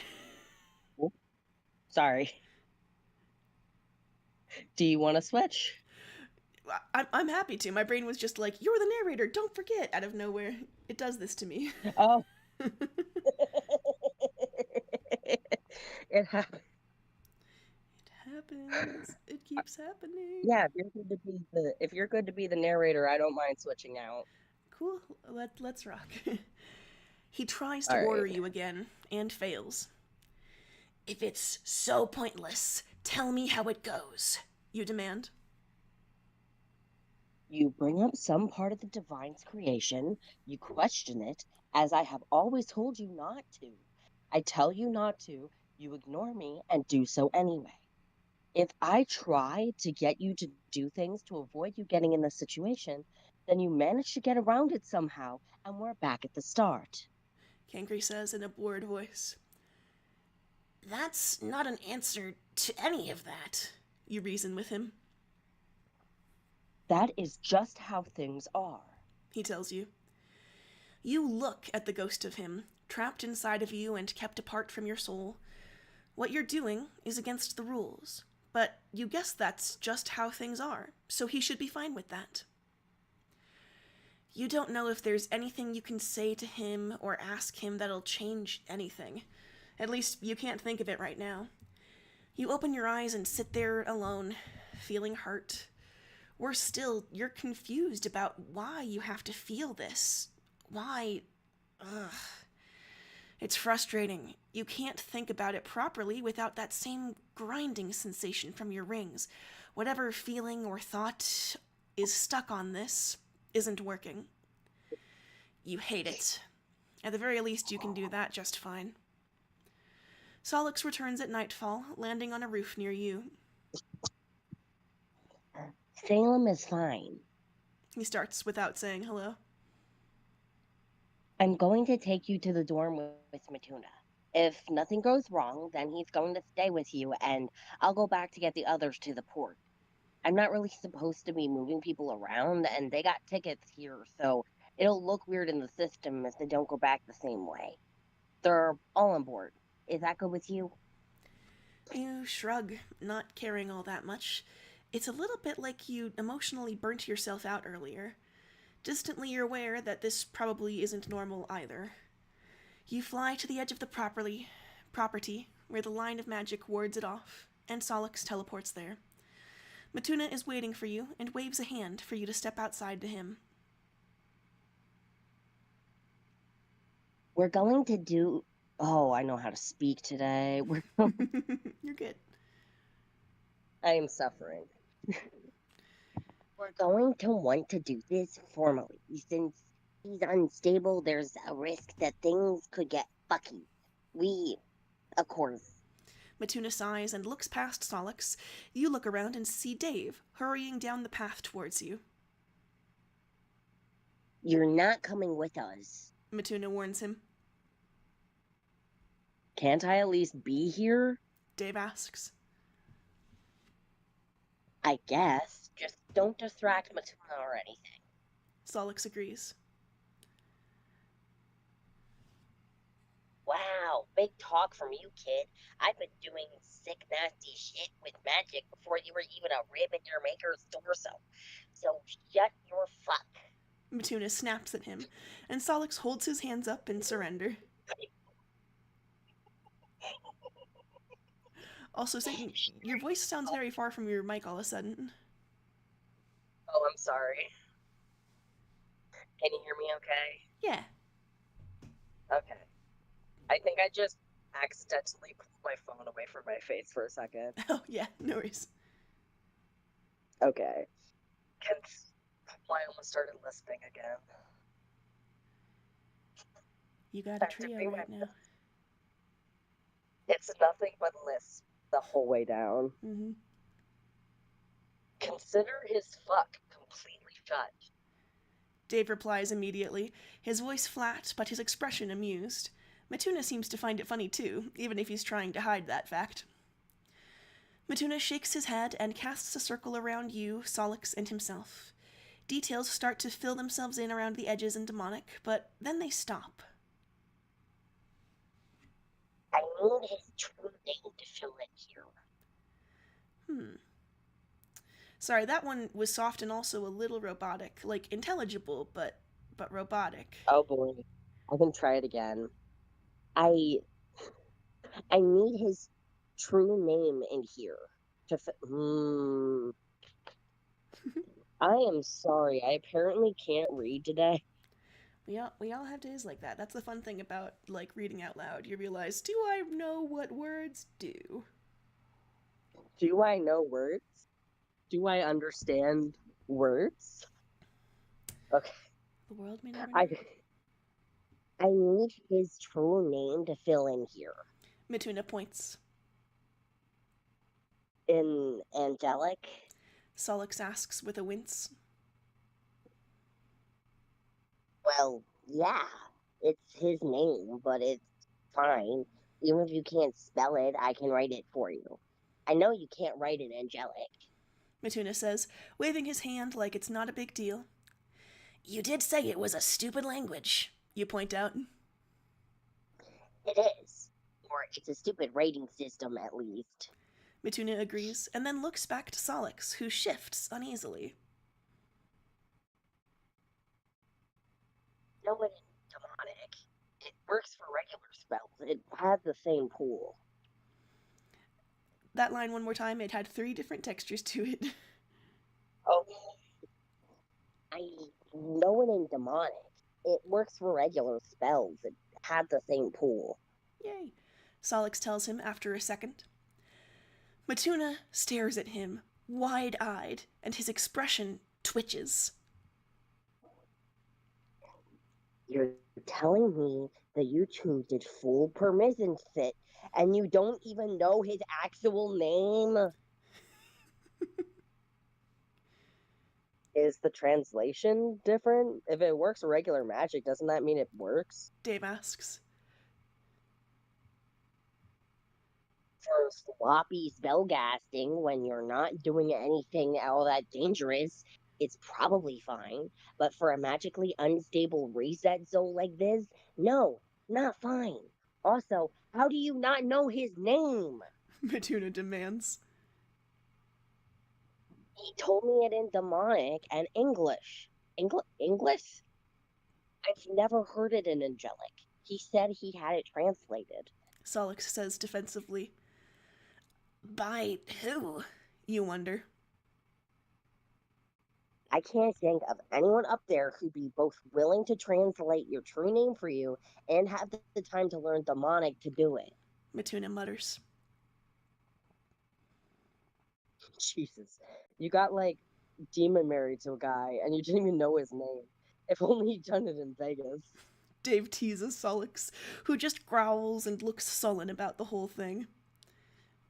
Oh, sorry. Do you want to switch? I'm happy to. My brain was just like, you're the narrator, don't forget, out of nowhere. It does this to me. Oh. It happens. It happens. It keeps happening. Yeah, if you're good to be the narrator, I don't mind switching out. Cool. Let's rock. He tries to All order right. you again and fails. If it's so pointless, tell me how it goes, you demand. You bring up some part of the divine's creation, you question it, as I have always told you not to. I tell you not to, you ignore me and do so anyway. If I try to get you to do things to avoid you getting in this situation, then you manage to get around it somehow, and we're back at the start. Kankri says in a bored voice. That's not an answer to any of that, you reason with him. That is just how things are. He tells you. You look at the ghost of him, trapped inside of you and kept apart from your soul. What you're doing is against the rules, but you guess that's just how things are, so he should be fine with that. You don't know if there's anything you can say to him or ask him that'll change anything. At least you can't think of it right now. You open your eyes and sit there alone, feeling hurt. Worse still, you're confused about why you have to feel this. Why? Ugh. It's frustrating. You can't think about it properly without that same grinding sensation from your rings. Whatever feeling or thought is stuck on this isn't working. You hate it. At the very least, you can do that just fine. Solix returns at nightfall, landing on a roof near you. Salem is fine. He starts without saying hello. I'm going to take you to the dorm with Matuna. If nothing goes wrong, then he's going to stay with you, and I'll go back to get the others to the port. I'm not really supposed to be moving people around, and they got tickets here, so it'll look weird in the system if they don't go back the same way. They're all on board. Is that good with you? You shrug, not caring all that much. It's a little bit like you emotionally burnt yourself out earlier. Distantly, you're aware that this probably isn't normal either. You fly to the edge of the property, where the line of magic wards it off, and Solix teleports there. Matuna is waiting for you and waves a hand for you to step outside to him. We're going to do. Oh, I know how to speak today. You're good. I am suffering. We're going to want to do this formally. Since he's unstable, there's a risk that things could get fucky. We, of course. Matuna sighs and looks past Solix. You look around and see Dave hurrying down the path towards you. You're not coming with us. Matuna warns him. Can't I at least be here? Dave asks. I guess. Just don't distract Matuna or anything. Solix agrees. Wow, big talk from you, kid. I've been doing sick, nasty shit with magic before you were even a rib in your maker's torso. So shut your fuck. Matuna snaps at him, and Solix holds his hands up in surrender. Also, Satan, your voice sounds very far from your mic all of a sudden. Oh, I'm sorry. Can you hear me okay? Yeah. Okay. I think I just accidentally put my phone away from my face for a second. Oh, yeah, no worries. Okay. I almost started lisping again. You got a trio right now. It's nothing but lisp the whole way down. Mm-hmm. Consider his fuck completely shut. Dave replies immediately, his voice flat, but his expression amused. Matuna seems to find it funny too, even if he's trying to hide that fact. Matuna shakes his head and casts a circle around you, Solix, and himself. Details start to fill themselves in around the edges and demonic, but then they stop. I need his true name to fill it here. Sorry, that one was soft and also a little robotic. Like, intelligible, but robotic. Oh boy. I can try it again. I need his true name in here to I am sorry. I apparently can't read today. We all have days like that. That's the fun thing about, like, reading out loud. You realize, do I know what words do? Do I know words? Do I understand words? Okay. The world may never know. I need his true name to fill in here. Matuna points. In angelic? Solix asks with a wince. Well, yeah, it's his name, but it's fine. Even if you can't spell it, I can write it for you. I know you can't write it angelic. Matuna says, waving his hand like it's not a big deal. You did say it was a stupid language, you point out. It is. Or it's a stupid rating system, at least. Matuna agrees, and then looks back to Solix, who shifts uneasily. No, it isn't demonic. It works for regular spells. It has the same pool. That line one more time, it had 3 different textures to it. Oh, I know it in demonic. It works for regular spells. It had the same pool. Yay, Solix tells him after a second. Matuna stares at him, wide-eyed, and his expression twitches. You're telling me that you two did full permission fit and you don't even know his actual name? Is the translation different? If it works regular magic, doesn't that mean it works? Dave asks. For sloppy spellcasting, when you're not doing anything all that dangerous, it's probably fine. But for a magically unstable reset zone like this, no, not fine. Also, how do you not know his name? Matuna demands. He told me it in demonic and English. English? I've never heard it in angelic. He said he had it translated. Solix says defensively. By who? You wonder. I can't think of anyone up there who'd be both willing to translate your true name for you and have the time to learn demonic to do it. Matuna mutters. Jesus. You got like demon married to a guy and you didn't even know his name. If only he'd done it in Vegas. Dave teases Solix, who just growls and looks sullen about the whole thing.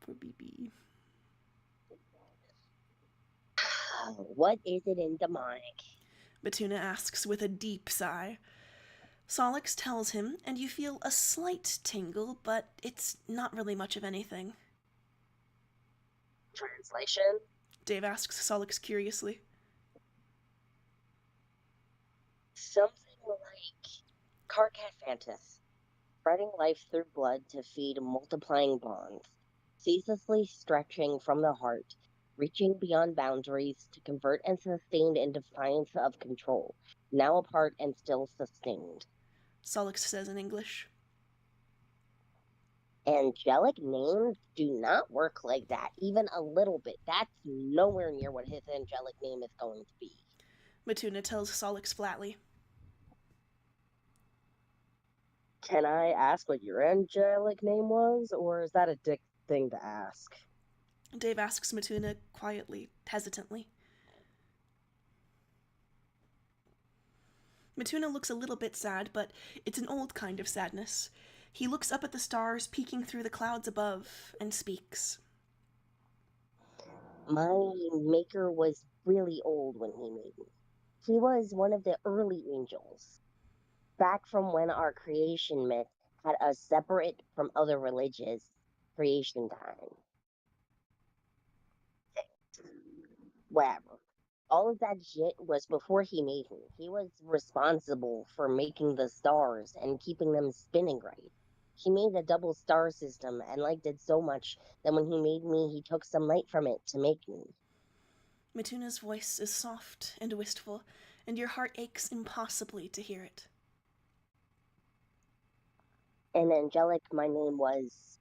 Poor BB. What is it in demonic? Matuna asks with a deep sigh. Solix tells him, and you feel a slight tingle, but it's not really much of anything. Translation? Dave asks Solix curiously. Something like Carcaphantus, spreading life through blood to feed multiplying bonds, ceaselessly stretching from the heart, reaching beyond boundaries to convert and sustain in defiance of control, now apart and still sustained. Solix says in English. Angelic names do not work like that, even a little bit. That's nowhere near what his angelic name is going to be. Matuna tells Solix flatly. Can I ask what your angelic name was, or is that a dick thing to ask? Dave asks Matuna quietly, hesitantly. Matuna looks a little bit sad, but it's an old kind of sadness. He looks up at the stars peeking through the clouds above and speaks. My maker was really old when he made me. He was one of the early angels, back from when our creation myth had us separate from other religious creation time. Whatever. All of that shit was before he made me. He was responsible for making the stars and keeping them spinning right. He made a double star system and liked it so much that when he made me, he took some light from it to make me. Matuna's voice is soft and wistful, and your heart aches impossibly to hear it. And angelic, my name was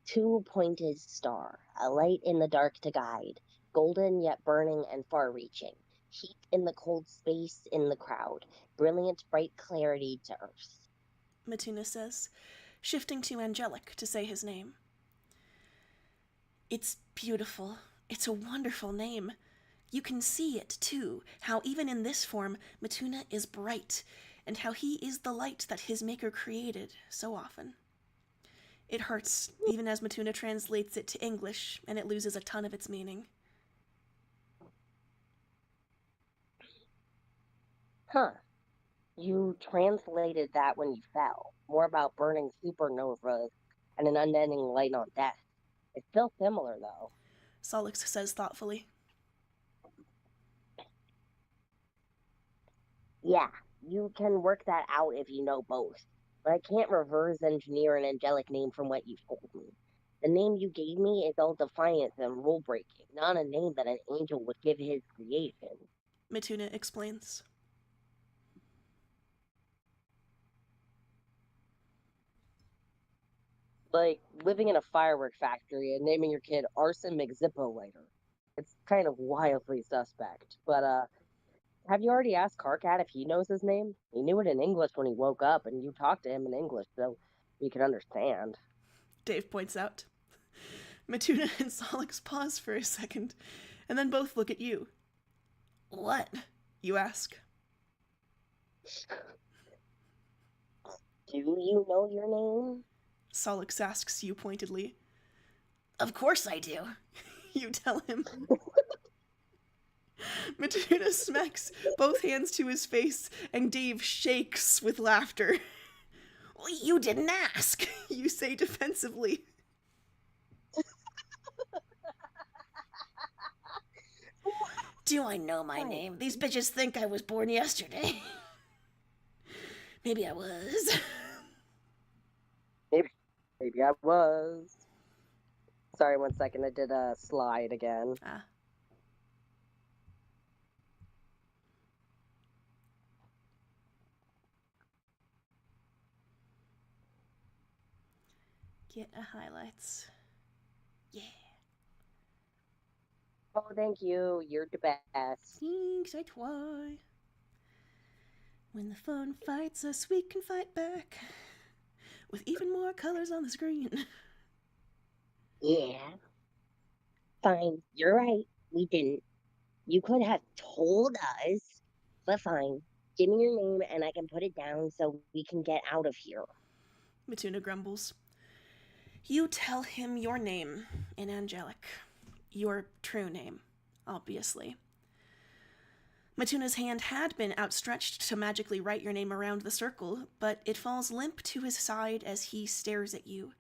Two-Pointed Star, a light in the dark to guide, golden yet burning and far-reaching, heat in the cold space in the crowd, brilliant bright clarity to earth. Matuna says, shifting to angelic to say his name. It's beautiful. It's a wonderful name. You can see it, too, how even in this form, Matuna is bright, and how he is the light that his maker created so often. It hurts, even as Matuna translates it to English, and it loses a ton of its meaning. Huh. You translated that when you fell. More about burning supernovas and an unending light on death. It's still similar, though. Solix says thoughtfully. Yeah, you can work that out if you know both. But I can't reverse engineer an angelic name from what you told me. The name you gave me is all defiance and rule breaking, not a name that an angel would give his creation. Matuna explains. Like living in a firework factory and naming your kid Arson McZippo later. It's kind of wildly suspect. But have you already asked Carcat if he knows his name? He knew it in English when he woke up, and you talked to him in English, so you could understand. Dave points out. Matuna and Solix pause for a second, and then both look at you. What? You ask. Do you know your name? Solix asks you pointedly. Of course I do. You tell him. Matuna smacks both hands to his face, and Dave shakes with laughter. You didn't ask, you say defensively. Do I know my name? These bitches think I was born yesterday. Maybe I was. Maybe I was. Sorry, 1 second. I did a slide again. Ah. Get a highlights. Yeah. Oh, thank you. You're the best. Thanks, I try. When the fun fights us, we can fight back. With even more colors on the screen. Yeah. Fine. You're right. We didn't. You could have told us. But fine. Give me your name and I can put it down so we can get out of here. Matuna grumbles. You tell him your name in angelic. Your true name, obviously. Matuna's hand had been outstretched to magically write your name around the circle, but it falls limp to his side as he stares at you,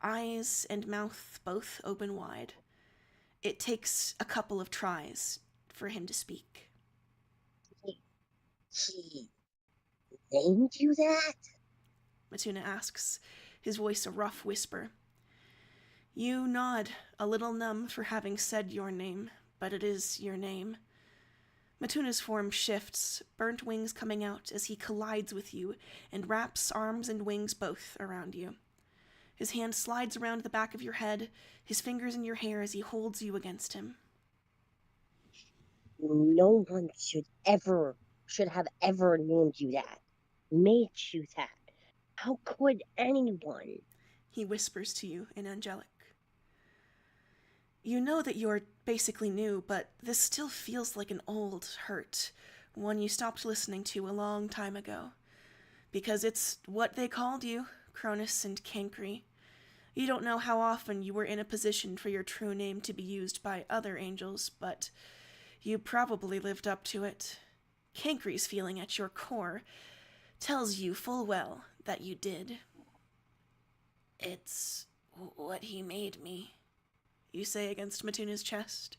eyes and mouth both open wide. It takes a couple of tries for him to speak. He named you that? Matuna asks, his voice a rough whisper. You nod, a little numb for having said your name, but it is your name. Matuna's form shifts, burnt wings coming out as he collides with you and wraps arms and wings both around you. His hand slides around the back of your head, his fingers in your hair as he holds you against him. No one should have ever named you that. Made you that. How could anyone? He whispers to you in angelic. You know that you're basically new, but this still feels like an old hurt, one you stopped listening to a long time ago. Because it's what they called you, Cronus and Cancri. You don't know how often you were in a position for your true name to be used by other angels, but you probably lived up to it. Cancry's feeling at your core tells you full well that you did. It's what he made me, you say against Matuna's chest.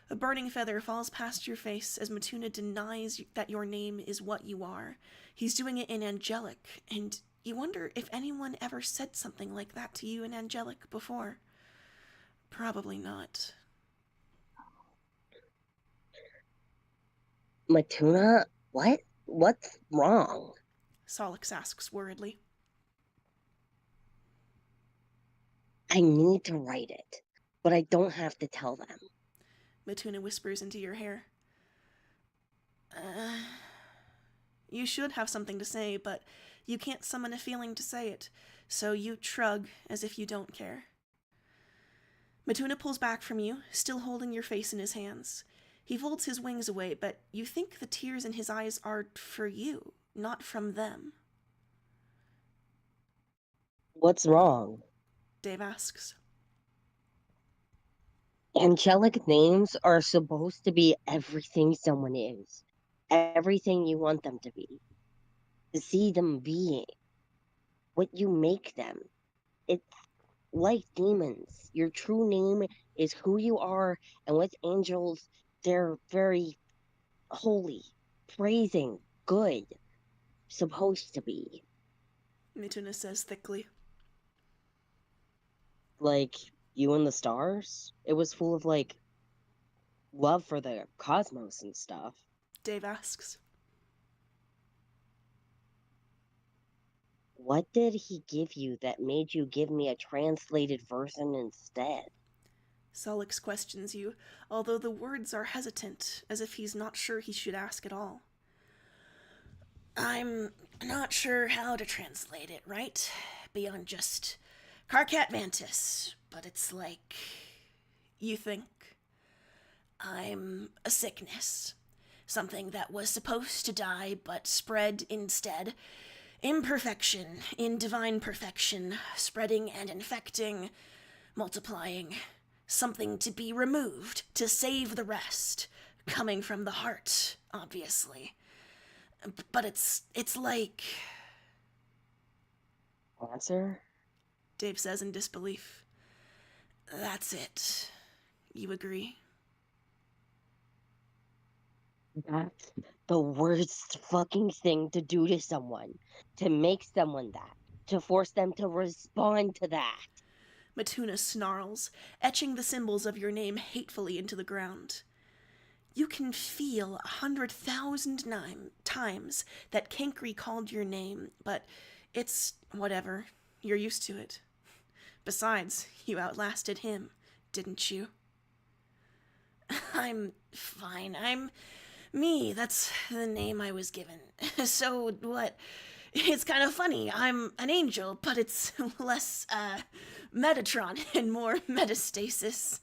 A burning feather falls past your face as Matuna denies that your name is what you are. He's doing it in angelic, and you wonder if anyone ever said something like that to you in angelic before. Probably not. Matuna, what? What's wrong? Solix asks worriedly. I need to write it, but I don't have to tell them. Matuna whispers into your hair. You should have something to say, but you can't summon a feeling to say it, so you shrug as if you don't care. Matuna pulls back from you, still holding your face in his hands. He folds his wings away, but you think the tears in his eyes are for you, not from them. What's wrong? Dave asks. Angelic names are supposed to be everything someone is, everything you want them to be, to see them being what you make them. It's like demons. Your true name is who you are, and with angels, they're very holy, praising, good, supposed to be. Mituna says thickly. Like you and the stars? It was full of like love for the cosmos and stuff. Dave asks. What did he give you that made you give me a translated version instead? Solix questions you, although the words are hesitant, as if he's not sure he should ask at all. I'm not sure how to translate it, right? Beyond just Carcat Mantis, but it's like. You think. I'm a sickness. Something that was supposed to die but spread instead. Imperfection in divine perfection, spreading and infecting, multiplying. Something to be removed to save the rest. Coming from the heart, obviously. But it's like. Answer? Dave says in disbelief. That's it. You agree? That's the worst fucking thing to do to someone. To make someone that. To force them to respond to that. Mituna snarls, etching the symbols of your name hatefully into the ground. You can feel 100,000 times that Kankri called your name, but it's whatever. You're used to it. Besides, you outlasted him, didn't you? I'm fine. I'm me. That's the name I was given. So what? It's kind of funny. I'm an angel, but it's less, Metatron and more metastasis.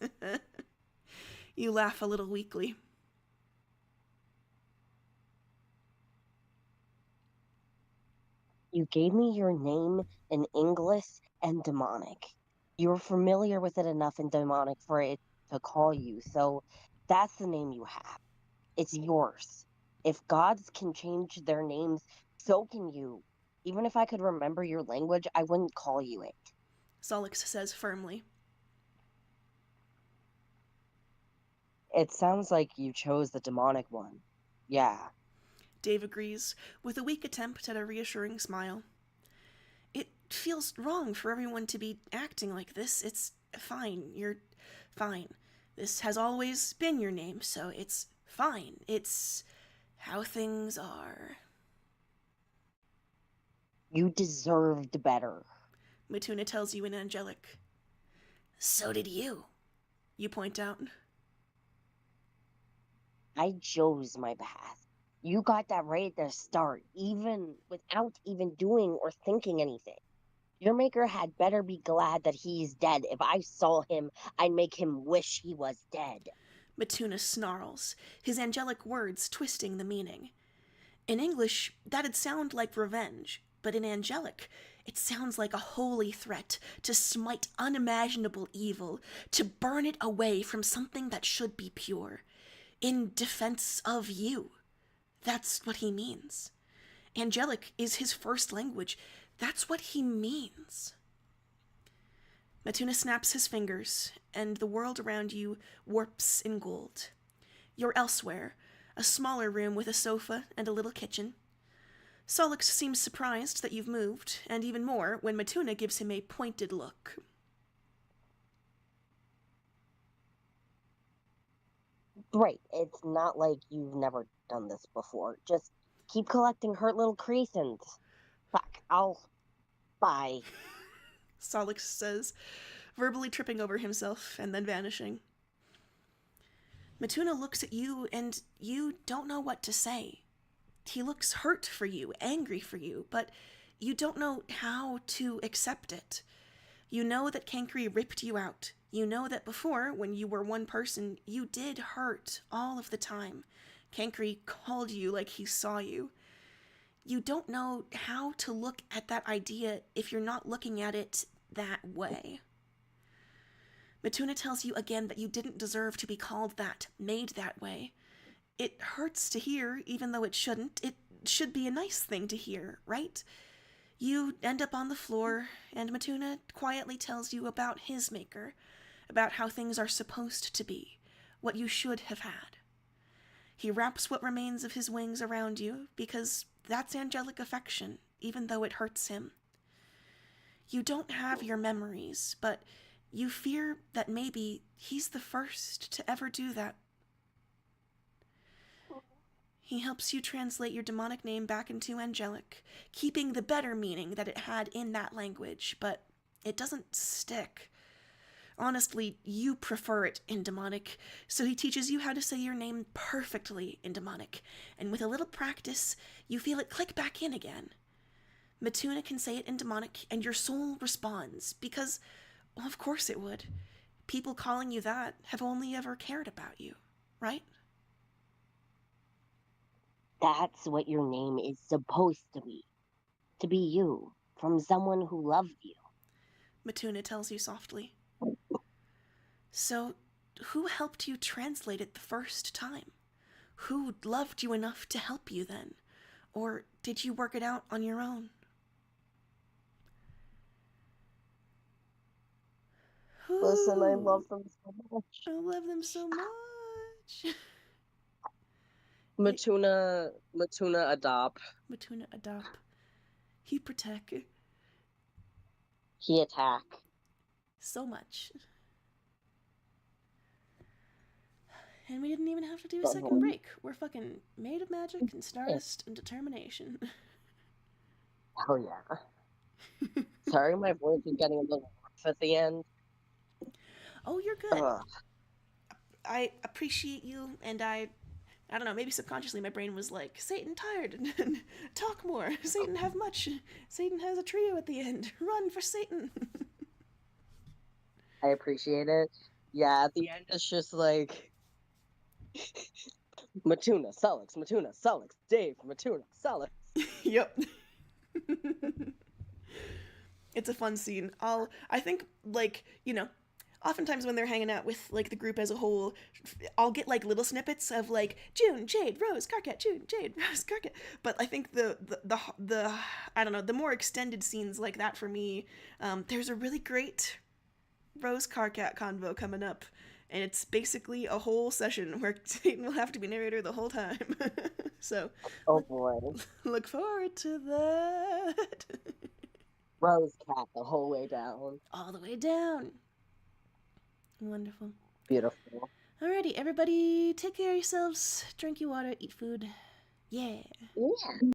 You laugh a little weakly. You gave me your name in English and demonic. You're familiar with it enough in demonic for it to call you, so that's the name you have. It's yours. If gods can change their names, so can you. Even if I could remember your language, I wouldn't call you it. Solix says firmly. It sounds like you chose the demonic one. Yeah. Dave agrees, with a weak attempt at a reassuring smile. It feels wrong for everyone to be acting like this. It's fine. You're fine. This has always been your name, so it's fine. It's how things are. You deserved better. Mituna tells you in angelic. So did you, you point out. I chose my path. You got that right at the start, even without even doing or thinking anything. Your maker had better be glad that he's dead. If I saw him, I'd make him wish he was dead. Mituna snarls, his angelic words twisting the meaning. In English, that'd sound like revenge, but in angelic, it sounds like a holy threat to smite unimaginable evil, to burn it away from something that should be pure, in defense of you. That's what he means. Angelic is his first language. That's what he means. Mituna snaps his fingers, and the world around you warps in gold. You're elsewhere, a smaller room with a sofa and a little kitchen. Solix seems surprised that you've moved, and even more when Mituna gives him a pointed look. Great. It's not like you've never done this before. Just keep collecting hurt little creations. Fuck, I'll. Bye. Solix says, verbally tripping over himself and then vanishing. Mituna looks at you, and you don't know what to say. He looks hurt for you, angry for you, but you don't know how to accept it. You know that Kankri ripped you out. You know that before, when you were one person, you did hurt all of the time. Kankri called you like he saw you. You don't know how to look at that idea if you're not looking at it that way. Matuna tells you again that you didn't deserve to be called that, made that way. It hurts to hear, even though it shouldn't. It should be a nice thing to hear, right? You end up on the floor, and Matuna quietly tells you about his maker, about how things are supposed to be, what you should have had. He wraps what remains of his wings around you, because that's angelic affection, even though it hurts him. You don't have your memories, but you fear that maybe he's the first to ever do that. He helps you translate your demonic name back into angelic, keeping the better meaning that it had in that language, but it doesn't stick. Honestly, you prefer it in demonic, so he teaches you how to say your name perfectly in demonic, and with a little practice, you feel it click back in again. Matuna can say it in demonic, and your soul responds, because, well, of course it would. People calling you that have only ever cared about you, right? That's what your name is supposed to be. To be you, from someone who loved you. Matuna tells you softly. So, who helped you translate it the first time? Who loved you enough to help you then? Or did you work it out on your own? Listen, I love them so much. I love them so much. Matuna adopt. Matuna adopt. He protect. He attack. So much. And we didn't even have to do a second break. We're fucking made of magic and stardust and determination. Oh yeah. Sorry, my voice is getting a little rough at the end. Oh, you're good. I appreciate you, and I don't know, maybe subconsciously my brain was like, Satan tired, talk more, Satan have much, Satan has a trio at the end, run for Satan. I appreciate it. Yeah, at the end it's just like Matuna, Sulix, Dave, Matuna, Sulix. Yep. It's a fun scene. I think, like, you know, oftentimes when they're hanging out with, like, the group as a whole, I'll get, like, little snippets of, like, June, Jade, Rose, Carcat, June, Jade, Rose, Carcat. But I think the I don't know, the more extended scenes like that for me, there's a really great Rose Carcat convo coming up. And it's basically a whole session where Satan will have to be narrator the whole time. So, oh boy, look forward to that. Rose cat the whole way down. All the way down. Wonderful. Beautiful. Alrighty, everybody, take care of yourselves. Drink your water, eat food. Yeah. Yeah.